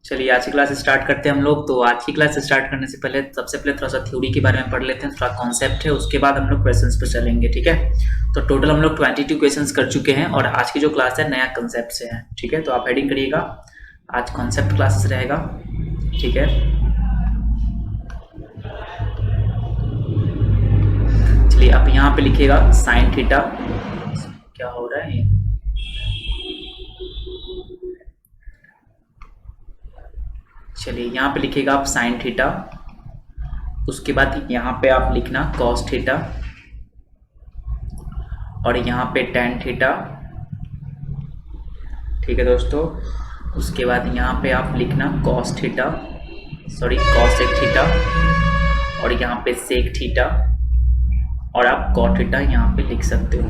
चलिए आज की क्लास स्टार्ट करते हैं हम लोग। तो आज की क्लास स्टार्ट करने से पहले सबसे पहले थोड़ा सा थ्योरी के बारे में पढ़ लेते हैं, थोड़ा कॉन्सेप्ट है, उसके बाद हम लोग क्वेश्चंस पर चलेंगे। ठीक है, तो टोटल हम लोग 22 क्वेश्चंस कर चुके हैं और आज की जो क्लास है नया कंसेप्ट से है। ठीक है, तो आप हेडिंग करिएगा, आज कॉन्सेप्ट क्लासेस रहेगा। ठीक है, चलिए आप यहाँ पे लिखिएगा साइन थीटा। क्या हो रहा है, चलिए यहाँ पे लिखिएगा आप साइन थीटा, उसके बाद यहाँ पे आप लिखना कॉस थीटा और यहाँ पे टेन थीटा। ठीक है दोस्तों, उसके बाद यहाँ पे आप लिखना cos theta, sorry cosec theta और यहाँ पे सेक थीटा और आप कॉट थीटा यहाँ पे लिख सकते हो।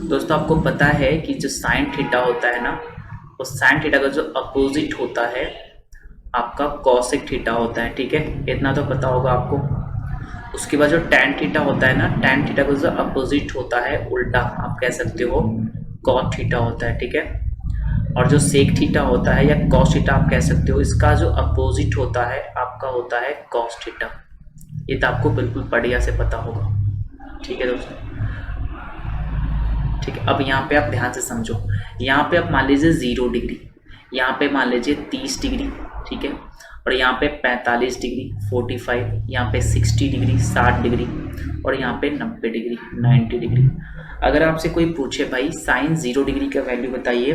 दोस्तों आपको पता है कि जो साइन थीटा होता है ना, वो साइन थीटा का जो अपोजिट होता है आपका कॉसेक थीटा होता है। ठीक है, इतना तो पता होगा आपको। उसके बाद जो टैन थीटा होता है ना, टैन थीटा का जो अपोजिट होता है, उल्टा आप कह सकते हो कॉट थीटा होता है। ठीक है, और जो सेक थीटा होता है या कॉस थीटा आप कह सकते हो, इसका जो अपोजिट होता है आपका होता है कॉस थीटा। ये तो आपको बिल्कुल बढ़िया से पता होगा। ठीक है दोस्तों, ठीक है, अब यहाँ पे आप ध्यान से समझो। यहाँ पे आप मान लीजिए 0 डिग्री, यहाँ पे मान लीजिए 30 डिग्री, ठीक है, और यहाँ पे 45 डिग्री 45, यहाँ पे 60 डिग्री 60 डिग्री और यहाँ पे 90 डिग्री 90 डिग्री। अगर आपसे कोई पूछे भाई साइन 0 डिग्री का वैल्यू बताइए,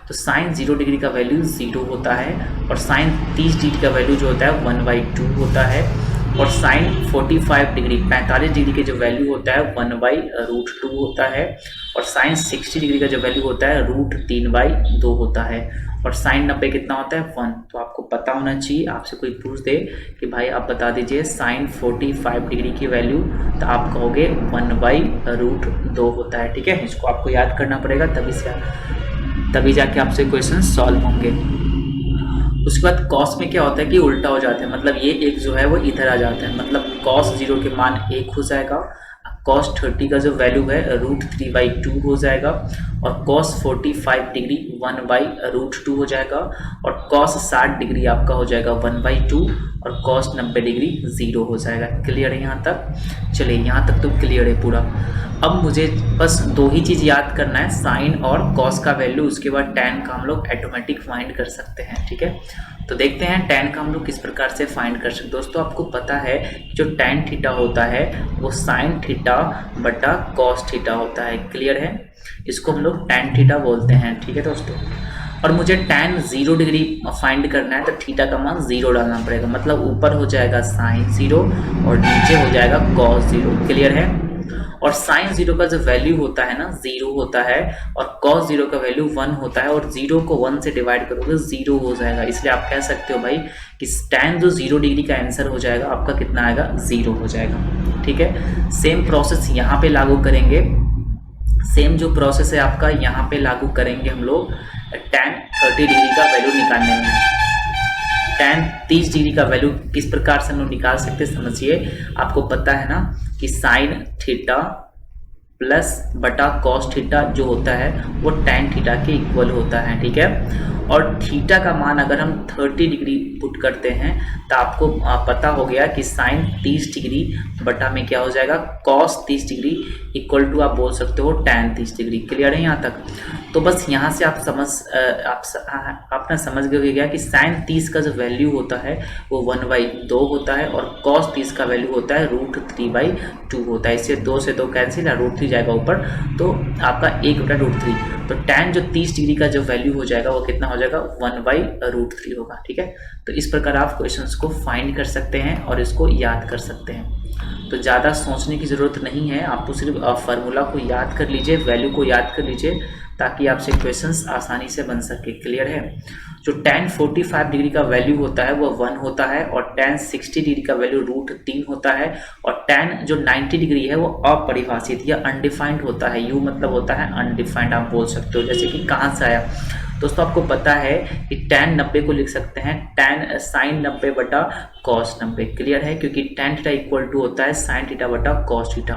तो साइन 0 डिग्री का वैल्यू 0 होता है और साइन 30 डिग्री का वैल्यू जो होता है 1/2 होता है और साइन 45 डिग्री 45 डिग्री के जो वैल्यू होता है 1/√2 होता है और साइन 60 डिग्री का जो वैल्यू होता है √3/2 होता है और साइन 90 कितना होता है 1। तो आपको पता होना चाहिए, आपसे कोई पूछ दे कि भाई आप बता दीजिए साइन 45 डिग्री की वैल्यू, तो आप कहोगे 1/√2 होता है। ठीक है, इसको आपको याद करना पड़ेगा, तभी जाके आपसे क्वेश्चन सॉल्व होंगे। उसके बाद कॉस में क्या होता है कि उल्टा हो जाता है, मतलब ये एक जो है वो इधर आ जाता है, मतलब कॉस 0 के मान 1 हो जाएगा, कॉस 30 का जो वैल्यू है √3/2 हो जाएगा और कॉस 45 डिग्री 1/√2 हो जाएगा और कॉस 60 डिग्री आपका हो जाएगा 1/2 और कॉस 90 डिग्री 0 हो जाएगा। क्लियर है यहाँ तक? चलिए यहाँ तक तो क्लियर है पूरा। अब मुझे बस 2 ही चीज़ याद करना है, साइन और कॉस का वैल्यू, उसके बाद टैन का हम लोग ऑटोमेटिक फाइंड कर सकते हैं। ठीक है, तो देखते हैं टैन का हम लोग किस प्रकार से फाइंड कर सकते हैं। दोस्तों आपको पता है कि जो टैन थीटा होता है वो साइन थीटा बटा कॉस थीटा होता है। क्लियर है? इसको हम लोग टैन थीटा बोलते हैं। ठीक है दोस्तों, और मुझे टैन 0 डिग्री फाइंड करना है तो थीटा का मान 0 डालना पड़ेगा, मतलब ऊपर हो जाएगा साइन 0 और नीचे हो जाएगा कॉस 0। क्लियर है? और साइन 0 का जो वैल्यू होता है ना 0 होता है और कॉस 0 का वैल्यू 1 होता है और 0 को 1 से डिवाइड करोगे 0 हो जाएगा। इसलिए आप कह सकते हो भाई कि टैन जो 0 डिग्री का आंसर हो जाएगा आपका कितना आएगा, 0 हो जाएगा। ठीक है, सेम प्रोसेस यहाँ पे लागू करेंगे, सेम जो प्रोसेस है आपका यहाँ पे लागू करेंगे हम लोग टैन 30 डिग्री का वैल्यू निकालने में। टैन 30 डिग्री का वैल्यू किस प्रकार से हम लोग निकाल सकते हैं समझिए। आपको पता है ना कि साइन थीटा प्लस बटा कॉस थीटा जो होता है वो टैन थीटा के इक्वल होता है। ठीक है, और थीटा का मान अगर हम 30 डिग्री पुट करते हैं तो आपको पता हो गया कि साइन 30 डिग्री बटा में क्या हो जाएगा, कॉस 30 डिग्री इक्वल टू आप बोल सकते हो टैन 30 डिग्री। क्लियर है यहाँ तक? तो बस यहाँ से आप ना समझ गए क्या कि साइन 30 का जो वैल्यू होता है वो 1/2 होता है और कॉस 30 का वैल्यू होता है √3/2 होता है। इससे 2 से 2 कैंसिल है, √3 जाएगा ऊपर, तो आपका 1/√3। तो टैन जो 30 डिग्री का जो वैल्यू हो जाएगा वो कितना हो जाएगा, 1/√3 होगा। ठीक है, तो इस प्रकार आप क्वेश्चंस को फाइंड कर सकते हैं और इसको याद कर सकते हैं। तो ज़्यादा सोचने की ज़रूरत नहीं है, आपको सिर्फ फार्मूला को याद कर लीजिए, वैल्यू को याद कर लीजिए ताकि आपसे क्वेश्चंस आसानी से बन सके। क्लियर है? जो टैन 45 डिग्री का वैल्यू होता है वो 1 होता है और टैन 60 डिग्री का वैल्यू √3 होता है और टैन जो 90 डिग्री है वो अपरिभाषित या अनडिफाइंड होता है। यू मतलब होता है अनडिफाइंड, आप बोल सकते हो। जैसे कि कहाँ से आया दोस्तों, आपको पता है कि टैन 90 को लिख सकते हैं टैन साइन 90 बटा कॉस 90। क्लियर है? क्योंकि टैन थीटा इक्वल टू होता है साइन थीटा बटा कॉस थीटा।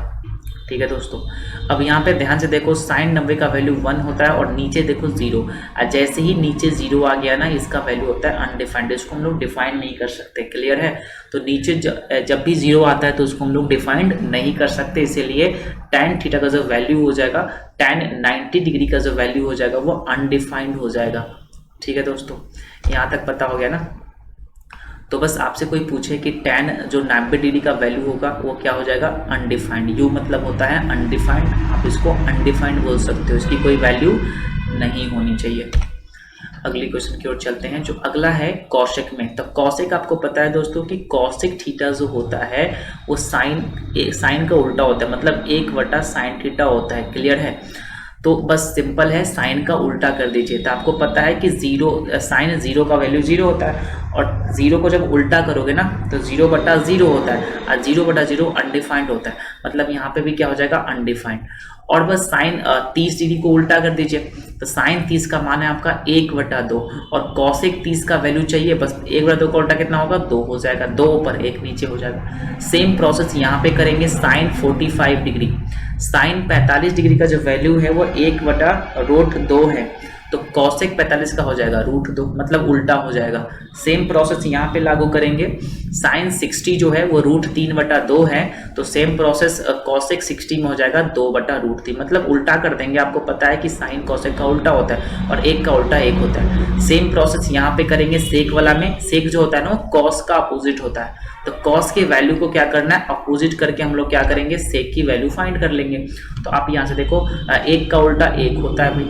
ठीक है दोस्तों। अब यहाँ पे ध्यान से देखो, साइन 90 का वैल्यू 1 होता है और नीचे देखो 0। जैसे ही नीचे 0 आ गया ना, इसका वैल्यू होता है अनडिफाइंड, इसको हम लोग डिफाइन नहीं कर सकते। क्लियर है? तो नीचे जब भी 0 आता है तो उसको हम लोग डिफाइंड नहीं कर सकते, इसीलिए tan थीटा का जो वैल्यू हो जाएगा, tan 90 डिग्री का जो वैल्यू हो जाएगा वो अनडिफाइंड हो जाएगा। ठीक है दोस्तों, यहाँ तक पता हो गया ना? तो बस आपसे कोई पूछे कि tan जो 90 डिग्री का वैल्यू होगा वो क्या हो जाएगा? अनडिफाइंड। यू मतलब होता है अनडिफाइंड, आप इसको अनडिफाइंड बोल सकते हो, इसकी कोई वैल्यू नहीं होनी चाहिए। अगली क्वेश्चन की ओर चलते हैं, जो अगला है कौशिक में। तो कौशिक आपको पता है दोस्तों कि कौशिक थीटा जो होता है वो साइन का उल्टा होता है, मतलब 1/sin थीटा होता है। क्लियर है? तो बस सिंपल है, साइन का उल्टा कर दीजिए। तो आपको पता है कि साइन 0 का वैल्यू 0 होता है, और 0 को जब उल्टा करोगे ना तो 0/0 होता है, और 0/0 अनडिफाइंड होता है, मतलब यहाँ पे भी क्या हो जाएगा? अनडिफाइंड। और बस साइन 30 डिग्री को उल्टा कर दीजिए, तो साइन 30 का मान है आपका 1/2, और कौशिक 30 का वैल्यू चाहिए, बस 1/2 का उल्टा कितना होगा? 2 हो जाएगा, 2 ऊपर 1 नीचे हो जाएगा। सेम प्रोसेस यहाँ पे करेंगे, साइन 45 डिग्री, साइन 45 डिग्री का जो वैल्यू है वो 1/√2 है, तो कौशिक 45 का हो जाएगा √2, मतलब उल्टा हो जाएगा। सेम प्रोसेस यहाँ पे लागू करेंगे, साइन 60 जो है वो √3/2 है, तो सेम प्रोसेस कौशिक 60 में हो जाएगा 2/√3, मतलब उल्टा कर देंगे। आपको पता है कि साइन कौशिक का उल्टा होता है और एक का उल्टा एक होता है। सेम प्रोसेस यहाँ पे करेंगे सेक वाला में। सेक जो होता है ना कॉस का अपोजिट होता है, तो कॉस के वैल्यू को क्या करना है? अपोजिट करके हम लोग क्या करेंगे? सेक की वैल्यू फाइंड कर लेंगे। तो आप यहाँ से देखो, एक का उल्टा एक होता है भाई,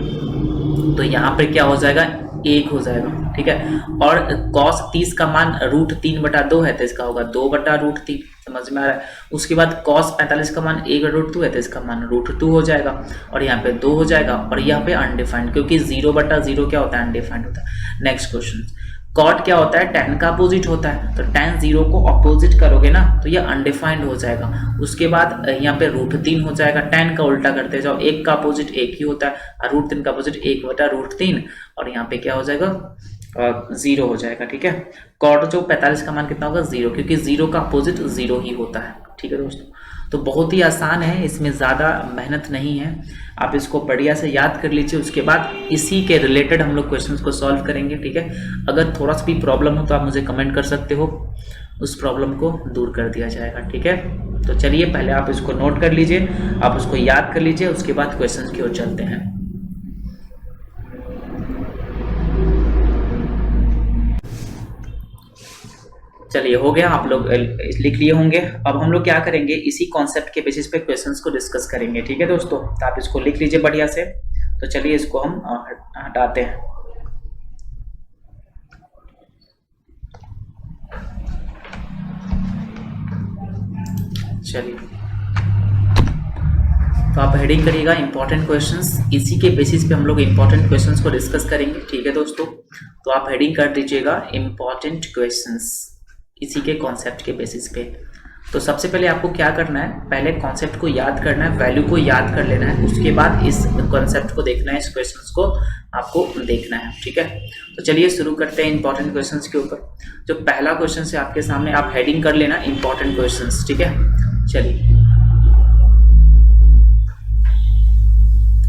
तो यहाँ पे क्या हो जाएगा? 1 हो जाएगा। ठीक है, और cos 30 का मान √3/2 है, तो इसका होगा 2/√3। समझ में आ रहा है? उसके बाद cos 45 का मान 1/2 है, तो इसका मान √2 हो जाएगा, और यहाँ पे 2 हो जाएगा, और यहाँ पे अनडिफाइंड, क्योंकि 0/0 क्या होता है? अनडिफाइंड होता है। नेक्स्ट क्वेश्चन, कॉट क्या होता है? tan का अपोजिट होता है, तो tan 0 को अपोजिट करोगे ना तो ये अनडिफाइंड हो जाएगा। उसके बाद यहाँ पे √3 हो जाएगा, tan का उल्टा करते जाओ, 1 का अपोजिट 1 ही होता है, और √3 का अपोजिट 1/√3, और यहाँ पे क्या हो जाएगा? 0 हो जाएगा। ठीक है, कॉट जो 45 का मान कितना होगा? 0, क्योंकि 0 का अपोजिट 0 ही होता है। ठीक है दोस्तों, तो बहुत ही आसान है, इसमें ज़्यादा मेहनत नहीं है, आप इसको बढ़िया से याद कर लीजिए। उसके बाद इसी के रिलेटेड हम लोग क्वेश्चंस को सॉल्व करेंगे। ठीक है, अगर थोड़ा सा भी प्रॉब्लम हो तो आप मुझे कमेंट कर सकते हो, उस प्रॉब्लम को दूर कर दिया जाएगा। ठीक है, तो चलिए पहले आप इसको नोट कर लीजिए, आप उसको याद कर लीजिए, उसके बाद क्वेश्चंस की ओर चलते हैं। चलिए, हो गया, आप लोग लिख लिए होंगे। अब हम लोग क्या करेंगे? इसी कॉन्सेप्ट के बेसिस पे क्वेश्चंस को डिस्कस करेंगे। ठीक है दोस्तों, तो आप इसको लिख लीजिए बढ़िया से। तो चलिए इसको हम हटाते हैं। चलिए, तो आप हेडिंग करिएगा इंपॉर्टेंट क्वेश्चंस, इसी के बेसिस पे हम लोग इंपॉर्टेंट क्वेश्चंस को डिस्कस करेंगे। ठीक है दोस्तों, तो आप हेडिंग कर दीजिएगा इंपॉर्टेंट क्वेश्चंस, इसी के कॉन्सेप्ट के बेसिस पे। तो सबसे पहले आपको क्या करना है? पहले कॉन्सेप्ट को याद करना है, वैल्यू को याद कर लेना है, उसके बाद इस कॉन्सेप्ट को देखना है, इस क्वेश्चंस को आपको देखना है। ठीक है, तो चलिए शुरू करते हैं इंपॉर्टेंट क्वेश्चंस के ऊपर। जो पहला क्वेश्चन है आपके सामने, आप हेडिंग कर लेना इंपॉर्टेंट क्वेश्चंस। ठीक है,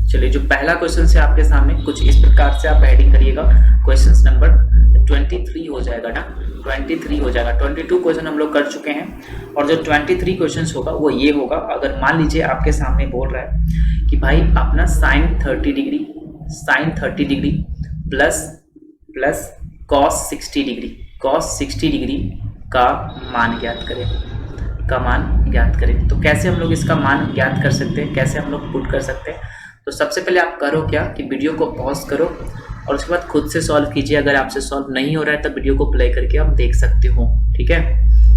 चलिए जो पहला क्वेश्चन है आपके सामने कुछ इस प्रकार से आप हेडिंग करिएगा, क्वेश्चन नंबर 23 हो जाएगा ना, 23 हो जाएगा। 22 क्वेश्चन हम लोग कर चुके हैं, और जो 23 क्वेश्चन होगा वो ये होगा। अगर मान लीजिए आपके सामने बोल रहा है कि भाई अपना sine 30 degree plus cos 60 degree का मान ज्ञात करें, तो कैसे हम लोग इसका मान ज्ञात कर सकते हैं, कैसे हम लोग पुट कर सकते हैं? तो सबसे पहले आप करो क्या कि वीडियो को पॉज करो और उसके बाद खुद से सॉल्व कीजिए। अगर आपसे सॉल्व नहीं हो रहा है तो वीडियो को प्ले करके आप देख सकते हो। ठीक है,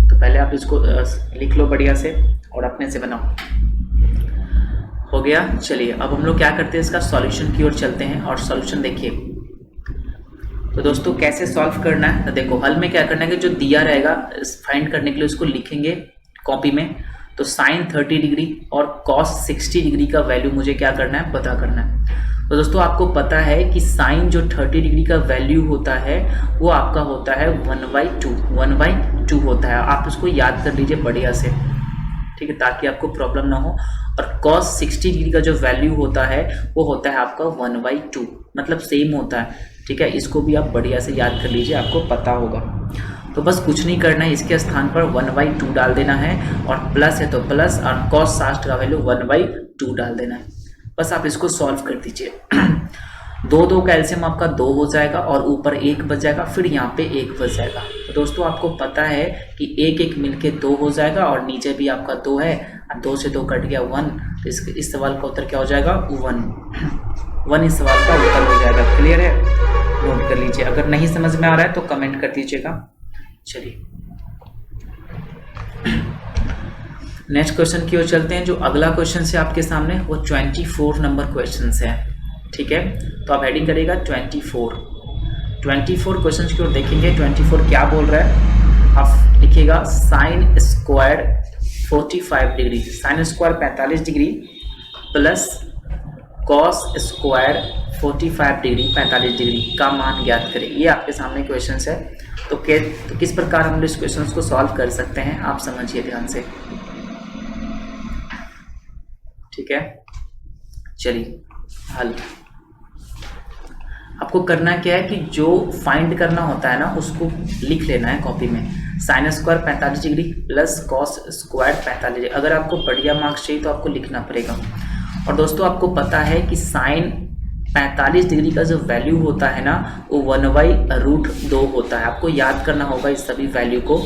तो पहले आप इसको लिख लो बढ़िया से और अपने से बनाओ। हो गया, चलिए अब हम लोग क्या करते हैं, इसका सॉल्यूशन की ओर चलते हैं और सॉल्यूशन देखिए। तो दोस्तों कैसे सॉल्व करना है, तो देखो हल में क्या करना है कि जो दिया रहेगा फाइंड करने के लिए उसको लिखेंगे कॉपी में। तो साइन 30 डिग्री और कॉस 60 डिग्री का वैल्यू मुझे क्या करना है, पता करना है। तो दोस्तों आपको पता है कि साइन जो 30 डिग्री का वैल्यू होता है वो आपका होता है 1/2 होता है। आप उसको याद कर लीजिए बढ़िया से। ठीक है, ताकि आपको प्रॉब्लम ना हो। और cos 60 डिग्री का जो वैल्यू होता है वो होता है आपका 1/2, मतलब सेम होता है, ठीक है। इसको भी आप बढ़िया से याद कर लीजिए, आपको पता होगा। तो बस कुछ नहीं करना है, इसके स्थान पर 1/2 डाल देना है, और प्लस है तो प्लस, और cos 60 का वैल्यू 1/2 डाल देना है। बस आप इसको सॉल्व कर दीजिए। दो का एलसीएम आपका 2 हो जाएगा, और ऊपर 1 बच जाएगा, फिर यहाँ पे 1 बच जाएगा। तो दोस्तों आपको पता है कि 1 मिलके 2 हो जाएगा, और नीचे भी आपका 2 है, 2 से 2 कट गया 1, तो इस सवाल का उत्तर क्या हो जाएगा 1 इस सवाल का उत्तर हो जाएगा। क्लियर है, नोट कर लीजिए। अगर नहीं समझ में आ रहा है तो कमेंट कर दीजिएगा। चलिए नेक्स्ट क्वेश्चन की ओर चलते हैं। जो अगला क्वेश्चन है आपके सामने वो 24 नंबर क्वेश्चन है, ठीक है। तो आप हेडिंग करेगा 24 क्वेश्चन की ओर देखेंगे। 24 क्या बोल रहा है, आप लिखिएगा sign square 45 degree, sine square 45 degree plus cos square 45 degree 45 degree का मान ज्ञात करें। ये आपके सामने क्वेश्चन है। तो किस प्रकार हम इस क्वेश्चन को सॉल्व कर सकते हैं, आप समझिए ध्यान से, ठीक है। चलिए हल आपको करना क्या है कि जो फाइंड करना होता है ना उसको लिख लेना है कॉपी में। Sign square 45 degree plus cos square 45 degree. अगर आपको बढ़िया मार्क्स चाहिए तो आपको लिखना पड़ेगा। और दोस्तों आपको पता है कि साइन 45 डिग्री का जो वैल्यू होता है ना वो 1/√2 होता है। आपको याद करना होगा इस सभी वैल्यू को।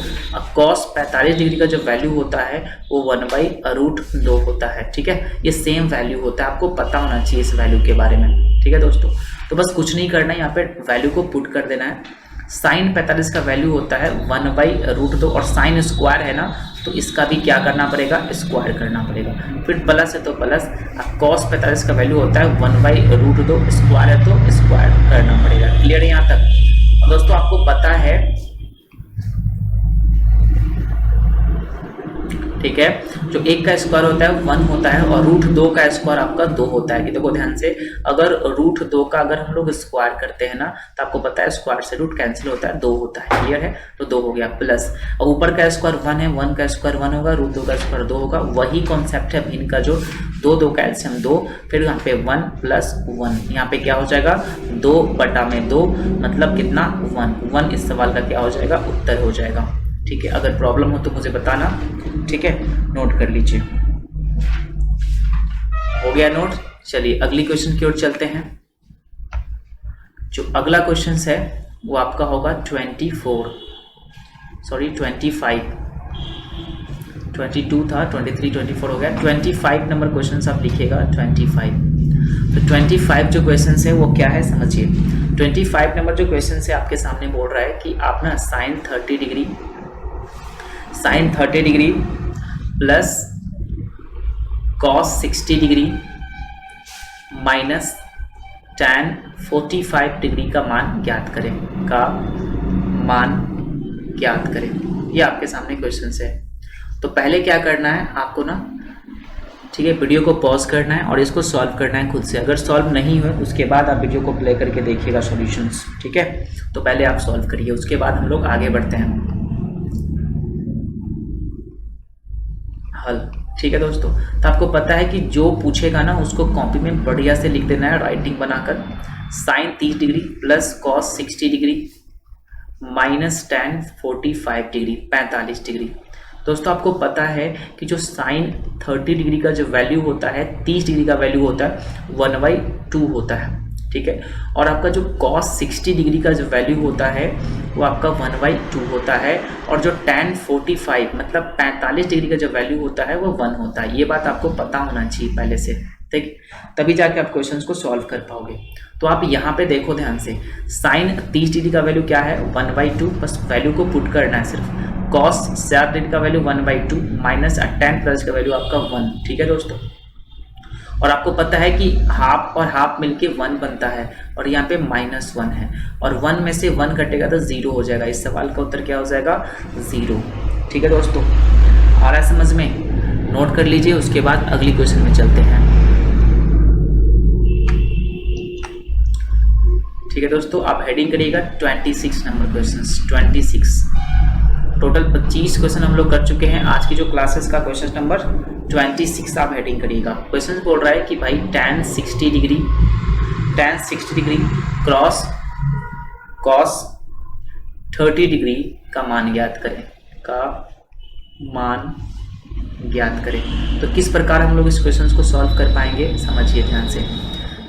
कॉस 45 डिग्री का जो वैल्यू होता है वो 1/√2 होता है, ठीक है। ये सेम वैल्यू होता है, आपको पता होना चाहिए इस वैल्यू के बारे में, ठीक है दोस्तों। तो बस कुछ नहीं करना है, यहाँ पे वैल्यू को पुट कर देना है। साइन 45 का वैल्यू होता है 1/√2, और साइन स्क्वायर है ना तो इसका भी क्या करना पड़ेगा, स्क्वायर करना पड़ेगा। फिर प्लस है तो प्लस, कॉस 45 का वैल्यू होता है 1/√2, स्क्वायर है तो स्क्वायर करना पड़ेगा। क्लियर है यहाँ तक। और दोस्तों आपको पता है, ठीक है, जो 1 का स्क्वायर होता है 1 होता है, और √2 का स्क्वायर आपका 2 होता है। कि देखो ध्यान से, अगर √2 का अगर हम लोग स्क्वायर करते हैं ना तो आपको पता है स्क्वायर से रूट कैंसिल होता है, 2 होता है। क्लियर है, तो 2 हो गया प्लस, और ऊपर का स्क्वायर 1 है, 1 का स्क्वायर 1 होगा, √2 का स्क्वायर 2 होगा। वही कॉन्सेप्ट है भिन्न का, जो 2 का एलसीएम 2, फिर यहाँ पे 1 + 1, यहाँ पे क्या हो जाएगा 2/2, मतलब कितना 1 इस सवाल का क्या हो जाएगा, उत्तर हो जाएगा, ठीक है। अगर प्रॉब्लम हो तो मुझे बताना, ठीक है, नोट कर लीजिए। हो गया नोट। चलिए अगली क्वेश्चन की ओर चलते हैं। जो अगला क्वेश्चन है वो आपका होगा 25, 22 था, 23, 24 हो गया, 25 नंबर क्वेश्चन आप लिखिएगा 25। तो 25 जो क्वेश्चन है वो क्या है समझिए। 25 नंबर जो क्वेश्चन है आपके सामने बोल रहा है कि आप ना sine 30 degree plus cos 60 degree minus tan 45 degree का मान ज्ञात करें, ये आपके सामने क्वेश्चन है। तो पहले क्या करना है आपको ना, ठीक है, वीडियो को पॉज करना है और इसको सॉल्व करना है खुद से। अगर सॉल्व नहीं हुआ उसके बाद आप वीडियो को प्ले करके देखिएगा सॉल्यूशंस, ठीक है। तो पहले आप सॉल्व करिए, उसके बाद हम लोग आगे बढ़ते हैं। हल, ठीक है दोस्तों। तो आपको पता है कि जो पूछेगा ना उसको कॉपी में बढ़िया से लिख देना है राइटिंग बनाकर। Sine 30 degree plus cos 60 degree minus tan 45 degree 45 degree. दोस्तों आपको पता है कि जो साइन 30 डिग्री का जो वैल्यू होता है, 30 डिग्री का वैल्यू होता है 1/2 होता है, ठीक है। और आपका जो cos 60 डिग्री का जो वैल्यू होता है वो आपका 1/2 होता है, और जो tan 45 मतलब 45 डिग्री का जो वैल्यू होता है वो 1 होता है। ये बात आपको पता होना चाहिए पहले से, ठीक, तभी जाके आप क्वेश्चंस को सॉल्व कर पाओगे। तो आप यहाँ पे देखो ध्यान से, साइन 30 डिग्री का वैल्यू क्या है 1/2, बस वैल्यू को पुट करना है सिर्फ। cos 60 डिग्री का वैल्यू 1/2 माइनस tan प्लस का वैल्यू आपका 1, ठीक है दोस्तों। और आपको पता है कि हाफ और हाफ मिलके 1 बनता है, और यहाँ पे -1 है, और 1 में से 1 कटेगा तो 0 हो जाएगा। इस सवाल का उत्तर क्या हो जाएगा 0, ठीक है दोस्तों। आ रहा है समझ में, नोट कर लीजिए। उसके बाद अगली क्वेश्चन में चलते हैं, ठीक है दोस्तों। आप हेडिंग करिएगा 26 नंबर क्वेश्चन, टोटल 25 क्वेश्चन हम लोग कर चुके हैं। आज की जो क्लासेस का क्वेश्चन नंबर 26 आप हेडिंग करिएगा। क्वेश्चन बोल रहा है कि भाई tan 60 degree cross cos 30 degree का मान ज्ञात करें। तो किस प्रकार हम लोग इस क्वेश्चन को सॉल्व कर पाएंगे, समझिए ध्यान से।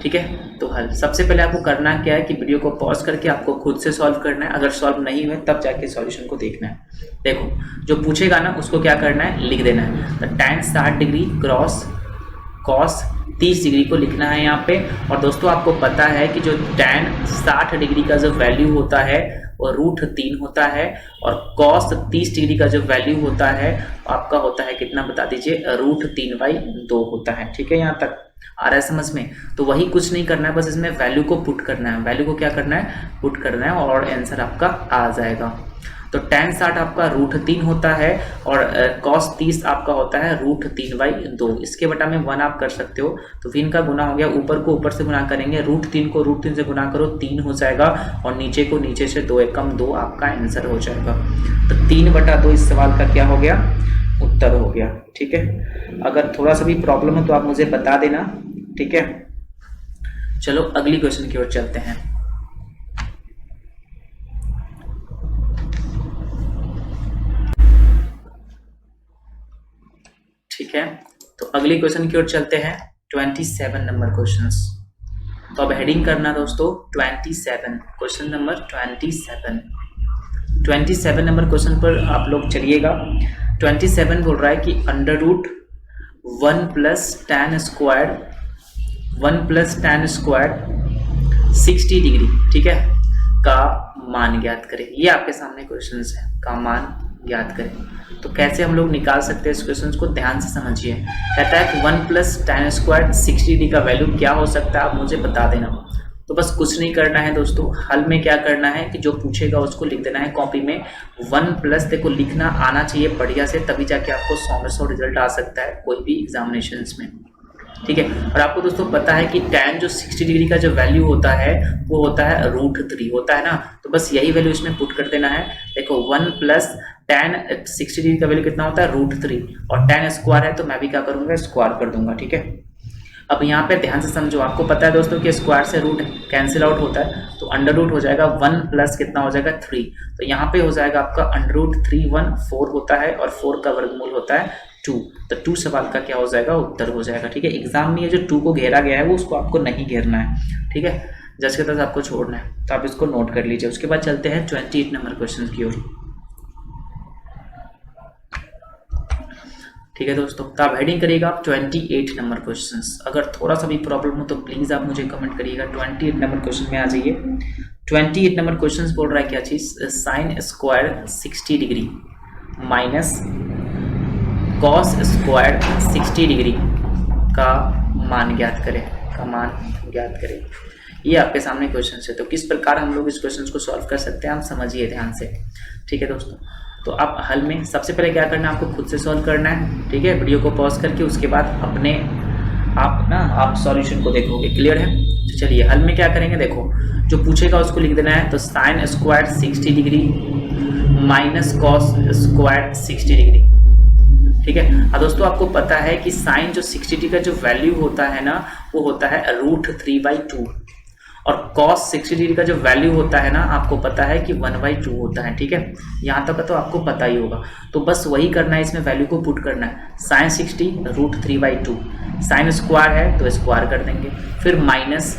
ठीक है, तो हल सबसे पहले आपको करना क्या है कि वीडियो को पॉज करके आपको खुद से सॉल्व करना है। अगर सॉल्व नहीं हुए तब जाके सॉल्यूशन को देखना है। देखो, जो पूछेगा ना उसको क्या करना है, लिख देना है। तो tan 60 degree cross cos 30 degree को लिखना है यहाँ पे। और दोस्तों आपको पता है कि जो tan 60 डिग्री का जो वैल्यू होता है वो √3 होता है, और cos 30 डिग्री का जो वैल्यू होता है आपका होता है कितना, बता दीजिए, √3/2 होता है। ठीक है, यहाँ तक आ रहा है समझ में? तो वही कुछ नहीं करना है, बस इसमें वैल्यू को पुट करना है। वैल्यू को क्या करना है, पुट करना है, और आंसर आपका आ जाएगा। तो tan 60 आपका √3 होता है, और cos 30 आपका होता है √3/2। इसके बटा में 1 आप कर सकते हो, तो फिर इनका गुना हो गया। ऊपर को ऊपर से गुना करेंगे, √3 को √3 से गुना करो 3 हो जाएगा, और नीचे को नीचे से 2 एकम 2 आपका आंसर हो जाएगा। तो 3/2 इस सवाल का क्या हो गया, उत्तर हो गया। ठीक है, अगर थोड़ा सा भी प्रॉब्लम हो तो आप मुझे बता देना। ठीक है, चलो अगली क्वेश्चन की ओर चलते हैं। ठीक है, तो अगली क्वेश्चन की ओर चलते हैं। 27 नंबर क्वेश्चंस। तो अब हेडिंग करना दोस्तों 27, क्वेश्चन नंबर 27 नंबर क्वेश्चन पर आप लोग चलिएगा। 27 बोल रहा है कि √1 + tan स्क्वायर 60 डिग्री, ठीक है, का मान ज्ञात करें। ये आपके सामने क्वेश्चन है, का मान ज्ञात करें। तो कैसे हम लोग निकाल सकते हैं इस क्वेश्चन को, ध्यान से समझिए। कहता है कि 1 + tan स्क्वायर 60 डिग्री का वैल्यू क्या हो सकता है, आप मुझे बता देना। तो बस कुछ नहीं करना है दोस्तों, हल में क्या करना है कि जो पूछेगा उसको लिख देना है कॉपी में। 1+ देखो लिखना आना चाहिए बढ़िया से, तभी जाके आपको 100 में 100 रिजल्ट आ सकता है कोई भी एग्जामिनेशन में। ठीक है, और आपको दोस्तों पता है कि tan जो 60 डिग्री का जो वैल्यू होता है वो होता है √3 होता है ना। तो बस यही वैल्यू इसमें पुट कर देना है। देखो 1 + tan 60 डिग्री का वैल्यू कितना होता है, √3, और tan स्क्वायर है तो मैं भी क्या करूंगा, स्क्वायर कर दूंगा। ठीक है, अब यहाँ पे ध्यान से समझो। आपको पता है दोस्तों कि स्क्वायर से रूट कैंसिल आउट होता है, तो √ हो जाएगा 1 + कितना हो जाएगा 3। तो यहाँ पे हो जाएगा आपका √3 1 4 होता है, और 4 का वर्गमूल होता है 2। तो 2 सवाल का क्या हो जाएगा, उत्तर हो जाएगा। ठीक है, एग्जाम में ये जो 2 को घेरा गया है वो उसको आपको नहीं घेरना है। ठीक है, जज के तहत आपको छोड़ना है, तो आप इसको नोट कर लीजिए। उसके बाद चलते हैं 28 नंबर क्वेश्चन की ओर। ठीक है दोस्तों, तो आप हेडिंग करिएगा आप 28 नंबर क्वेश्चंस। अगर थोड़ा सा भी प्रॉब्लम हो तो प्लीज़ आप मुझे कमेंट करिएगा। 28 नंबर क्वेश्चन में आ जाइए। 28 नंबर क्वेश्चंस बोल रहा है क्या चीज़, sin square 60 degree minus cos square 60 degree का मान ज्ञात करें। ये आपके सामने क्वेश्चन है। तो किस प्रकार हम लोग इस क्वेश्चन को सॉल्व कर सकते हैं, आप समझिए ध्यान से। ठीक है दोस्तों, तो आप हल में सबसे पहले क्या करना है, आपको खुद से सॉल्व करना है। ठीक है, वीडियो को पॉज करके उसके बाद आप सॉल्यूशन को देखोगे। क्लियर है? तो चलिए हल में क्या करेंगे, देखो जो पूछेगा उसको लिख देना है। तो sin square 60 degree minus cos square 60 degree. ठीक है, अब दोस्तों आपको पता है कि sin जो 60 डिग्री का जो वैल्यू होता है ना वो होता है √3/2, और cos 60 डिग्री का जो वैल्यू होता है ना आपको पता है कि 1/2 होता है। ठीक है, यहाँ तक तो आपको पता ही होगा। तो बस वही करना है, इसमें वैल्यू को पुट करना है। sin 60 √3/2, sin स्क्वायर है तो स्क्वायर कर देंगे, फिर माइनस,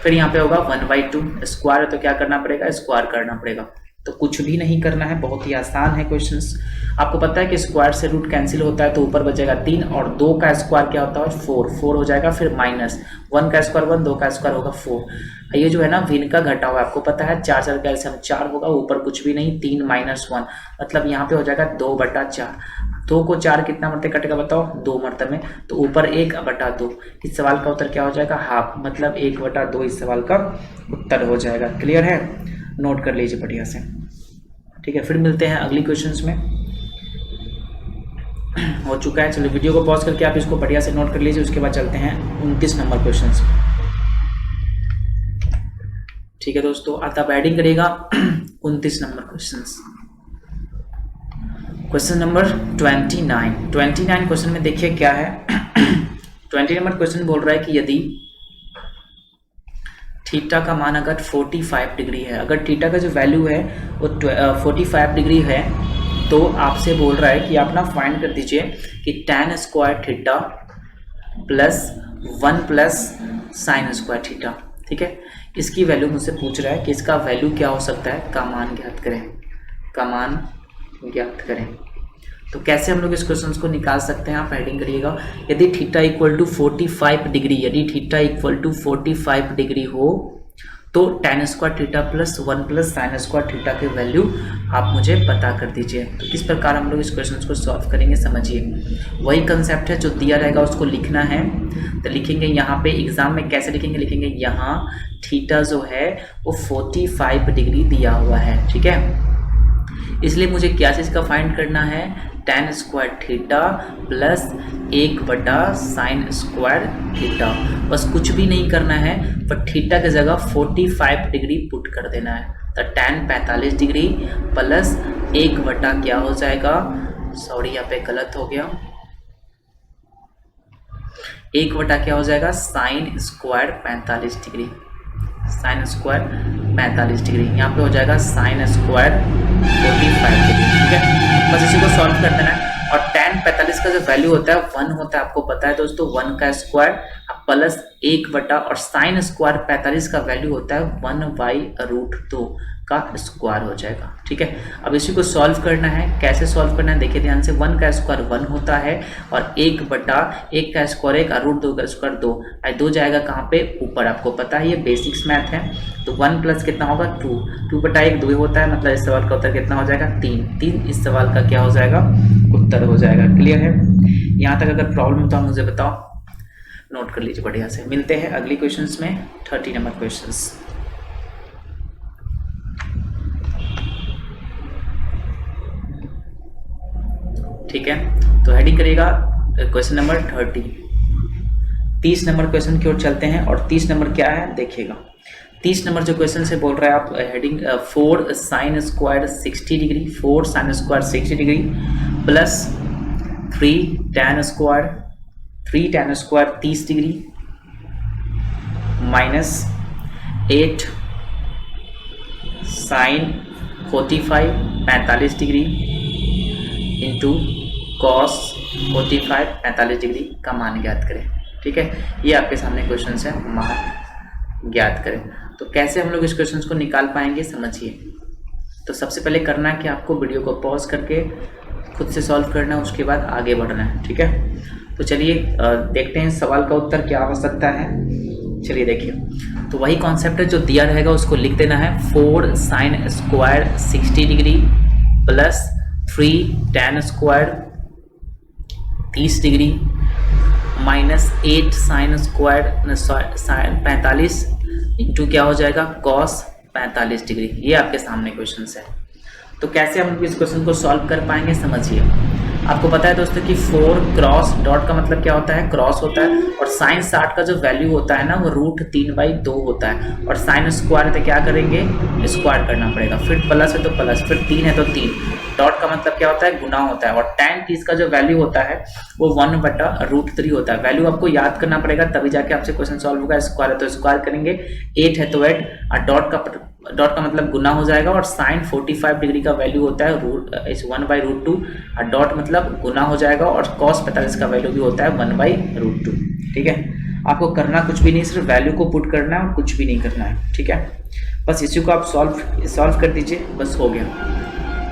फिर यहाँ पे होगा 1/2, स्क्वायर है तो क्या करना पड़ेगा, स्क्वायर करना पड़ेगा। तो कुछ भी नहीं करना है, बहुत ही आसान है क्वेश्चंस। आपको पता है कि स्क्वायर से रूट कैंसिल होता है तो ऊपर बचेगा 3, और 2 का स्क्वायर क्या होता है 4 हो जाएगा, फिर माइनस 1 का स्क्वायर 1, 2 का स्क्वायर होगा 4। ये जो है ना भिन्न का घटा हुआ, आपको पता है 4 का एलसीएम 4 होगा, ऊपर कुछ भी नहीं, 3 - 1, मतलब यहाँ पे हो जाएगा 2/4। 2 को 4 कितना मरते कटेगा बताओ, 2 मरतबे में, तो ऊपर 1/2। इस सवाल का उत्तर क्या हो जाएगा, हाफ, मतलब 1/2 इस सवाल का उत्तर हो जाएगा। क्लियर है? नोट कर लीजिए बढ़िया से। ठीक है, फिर मिलते हैं अगली क्वेश्चंस में। हो चुका है, चलो वीडियो को पॉज करके आप इसको बढ़िया से नोट कर लीजिए। उसके बाद चलते हैं 29 नंबर क्वेश्चंस। ठीक है दोस्तों, आता एडिंग करेगा 29 number questions. Question number 29 question में देखिए क्या है। 20 नंबर क्वेश्चन बोल रहा है कि यदि थीटा का मान अगर 45 डिग्री है, अगर थीटा का जो वैल्यू है वो 45 डिग्री है, तो आपसे बोल रहा है कि आप ना फाइंड कर दीजिए कि tan square theta plus 1 plus sine square theta. ठीक है, इसकी वैल्यू मुझसे पूछ रहा है कि इसका वैल्यू क्या हो सकता है, का मान ज्ञात करें, का मान ज्ञात करें। तो कैसे हम लोग इस क्वेश्चन को निकाल सकते हैं, आप हेडिंग करिएगा। यदि थीटा इक्वल टू 45 डिग्री, यदि थीटा इक्वल टू 45 डिग्री हो तो tan square theta plus 1 plus sine square theta की वैल्यू आप मुझे पता कर दीजिए। तो किस प्रकार हम लोग इस क्वेश्चन को सॉल्व करेंगे, समझिए। वही कंसेप्ट है जो दिया रहेगा उसको लिखना है। तो लिखेंगे यहाँ पे एग्जाम में कैसे लिखेंगे, यहाँ थीटा जो है वो 45 डिग्री दिया हुआ है। ठीक है, इसलिए मुझे क्या चीज़ का फाइंड करना है, tan स्क्वायर थीटा प्लस 1 बटा साइन स्क्वायर थीटा। बस कुछ भी नहीं करना है, पर थीटा की जगह 45 डिग्री पुट कर देना है। तो tan 45 डिग्री प्लस 1 बटा क्या हो जाएगा, सॉरी यहाँ पे गलत हो गया, 1 बटा क्या हो जाएगा sign square 45 degree, sine square 45 degree, यहाँ पे हो जाएगा साइन स्क्वायर 45 डिग्री। ठीक है, बस इसी को सॉल्व कर देना है। और tan 45 का जो वैल्यू होता है 1 होता है, आपको पता है दोस्तों, 1 का स्क्वायर प्लस 1 बटा, और साइन स्क्वायर 45 का वैल्यू होता है 1/√2 का स्क्वायर हो जाएगा। ठीक है, अब इसी को सॉल्व करना है। कैसे सॉल्व करना है देखिए ध्यान से, 1 का स्क्वायर 1 होता है और 1 बटा 1 का स्क्वायर 1 और √2 का स्क्वायर 2, 2 जाएगा कहाँ पे, ऊपर। आपको पता है ये बेसिक्स मैथ है। तो 1 प्लस कितना होगा 2, 2 बटा 1 2 होता है, मतलब इस सवाल का उत्तर कितना हो जाएगा 3 इस सवाल का क्या हो जाएगा, उत्तर हो जाएगा। क्लियर है, यहाँ तक अगर प्रॉब्लम हो तो आप मुझे बताओ, नोट कर लीजिए बढ़िया से। मिलते हैं अगली क्वेश्चंस में, 30 नंबर क्वेश्चंस। ठीक है, तो हेडिंग करिएगा क्वेश्चन नंबर 30 नंबर क्वेश्चन की ओर चलते हैं। और 30 नंबर क्या है देखिएगा। 30 नंबर जो क्वेश्चन से बोल रहा है, आप heading 4 sine square 60 degree, 4 sine square 60 degree plus 3 tan square 30 degree minus 8 sine 45 degree into cos 45 degree का मान ज्ञात करें। ठीक है, ये आपके सामने क्वेश्चन है, मान ज्ञात करें। तो कैसे हम लोग इस क्वेश्चन को निकाल पाएंगे, समझिए। तो सबसे पहले करना है कि आपको वीडियो को पॉज करके खुद से सॉल्व करना है, उसके बाद आगे बढ़ना है। ठीक है, तो चलिए देखते हैं सवाल का उत्तर क्या हो सकता है। चलिए देखिए, तो वही कॉन्सेप्ट है जो दिया रहेगा उसको लिख देना है। 4 sine square 60 degree plus 3 tan square 30 degree minus 8 sine square sine 45 into क्या हो जाएगा कॉस 45 डिग्री। ये आपके सामने क्वेश्चन है। तो कैसे हम इस क्वेश्चन को सॉल्व कर पाएंगे, समझिए। आपको पता है दोस्तों कि 4 क्रॉस डॉट का मतलब क्या होता है, क्रॉस होता है। और साइन 60 का जो वैल्यू होता है ना वो √3/2 होता है। और साइन स्क्वायर है तो क्या करेंगे, स्क्वायर करना पड़ेगा। फिर प्लस है तो प्लस, फिर 3 है तो 3। डॉट का मतलब क्या होता है, गुना होता है। और tan 30 का जो वैल्यू होता है वो 1/√3 होता है। वैल्यू आपको याद करना पड़ेगा, तभी जाके आपसे क्वेश्चन सॉल्व होगा। स्क्वायर है तो स्क्वायर करेंगे, 8 है तो 8, और डॉट का मतलब गुना हो जाएगा। और साइन 45 डिग्री का वैल्यू होता है 1/√2, और डॉट मतलब गुना हो जाएगा। और कॉस 45 का वैल्यू भी होता है 1/√2। ठीक है, आपको करना कुछ भी नहीं, सिर्फ वैल्यू को पुट करना है और कुछ भी नहीं करना है। ठीक है, बस इसी को आप सॉल्व कर दीजिए, बस हो गया।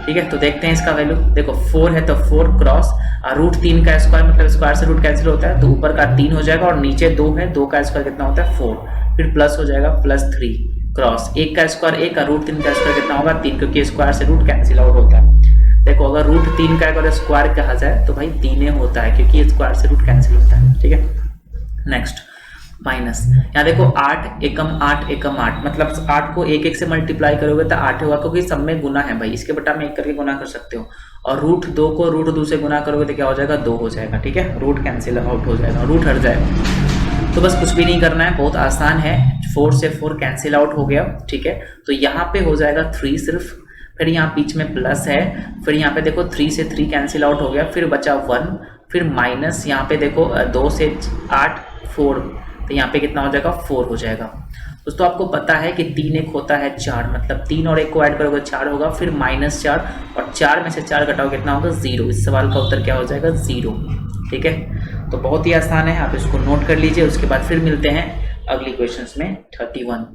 ठीक है, तो देखते हैं इसका वैल्यू। देखो 4 है तो 4 क्रॉस √3 का स्क्वायर, मतलब स्क्वायर से रूट कैंसिल होता है, तो ऊपर का 3 हो जाएगा। और नीचे 2 है, 2 का स्क्वायर कितना होता है 4, फिर प्लस हो जाएगा +3 क्रॉस 1 का स्क्वायर 1 और √3 का स्क्वायर कितना होगा 3, क्योंकि स्क्वायर से रूट कैंसिल आउट होता है। देखो अगर √3 का अगर स्क्वायर कहा जाए तो भाई 3 होता है, क्योंकि स्क्वायर से रूट कैंसिल होता है। ठीक है, नेक्स्ट माइनस, यहाँ देखो 8 एकम 8 एकम 8, मतलब 8 को 1 से मल्टीप्लाई करोगे तो 8 होगा, क्योंकि सब में गुना है भाई, इसके बटा में 1 करके गुना कर सकते हो। और √2 को √2 से गुना करोगे तो क्या हो जाएगा 2 हो जाएगा। ठीक है, रूट कैंसिल आउट हो जाएगा, रूट हट जाएगा। तो बस कुछ भी नहीं करना है, बहुत आसान है। 4 से 4 कैंसिल आउट हो गया। ठीक है, तो यहाँ पे हो जाएगा 3 सिर्फ, फिर यहाँ बीच में प्लस है, फिर यहाँ पे देखो 3 से 3 कैंसिल आउट हो गया, फिर बचा 1, फिर माइनस यहाँ पे देखो 2 से 8 4, तो यहाँ पे कितना हो जाएगा 4 हो जाएगा। दोस्तों आपको पता है कि 3 एक होता है 4, मतलब 3 और 1 को ऐड करोगे 4 होगा, फिर -4 और 4 में से 4 घटाओ कितना होगा 0। इस सवाल का उत्तर क्या हो जाएगा 0। ठीक है, तो बहुत ही आसान है, आप इसको नोट कर लीजिए। उसके बाद फिर मिलते हैं अगली क्वेश्चंस में। 31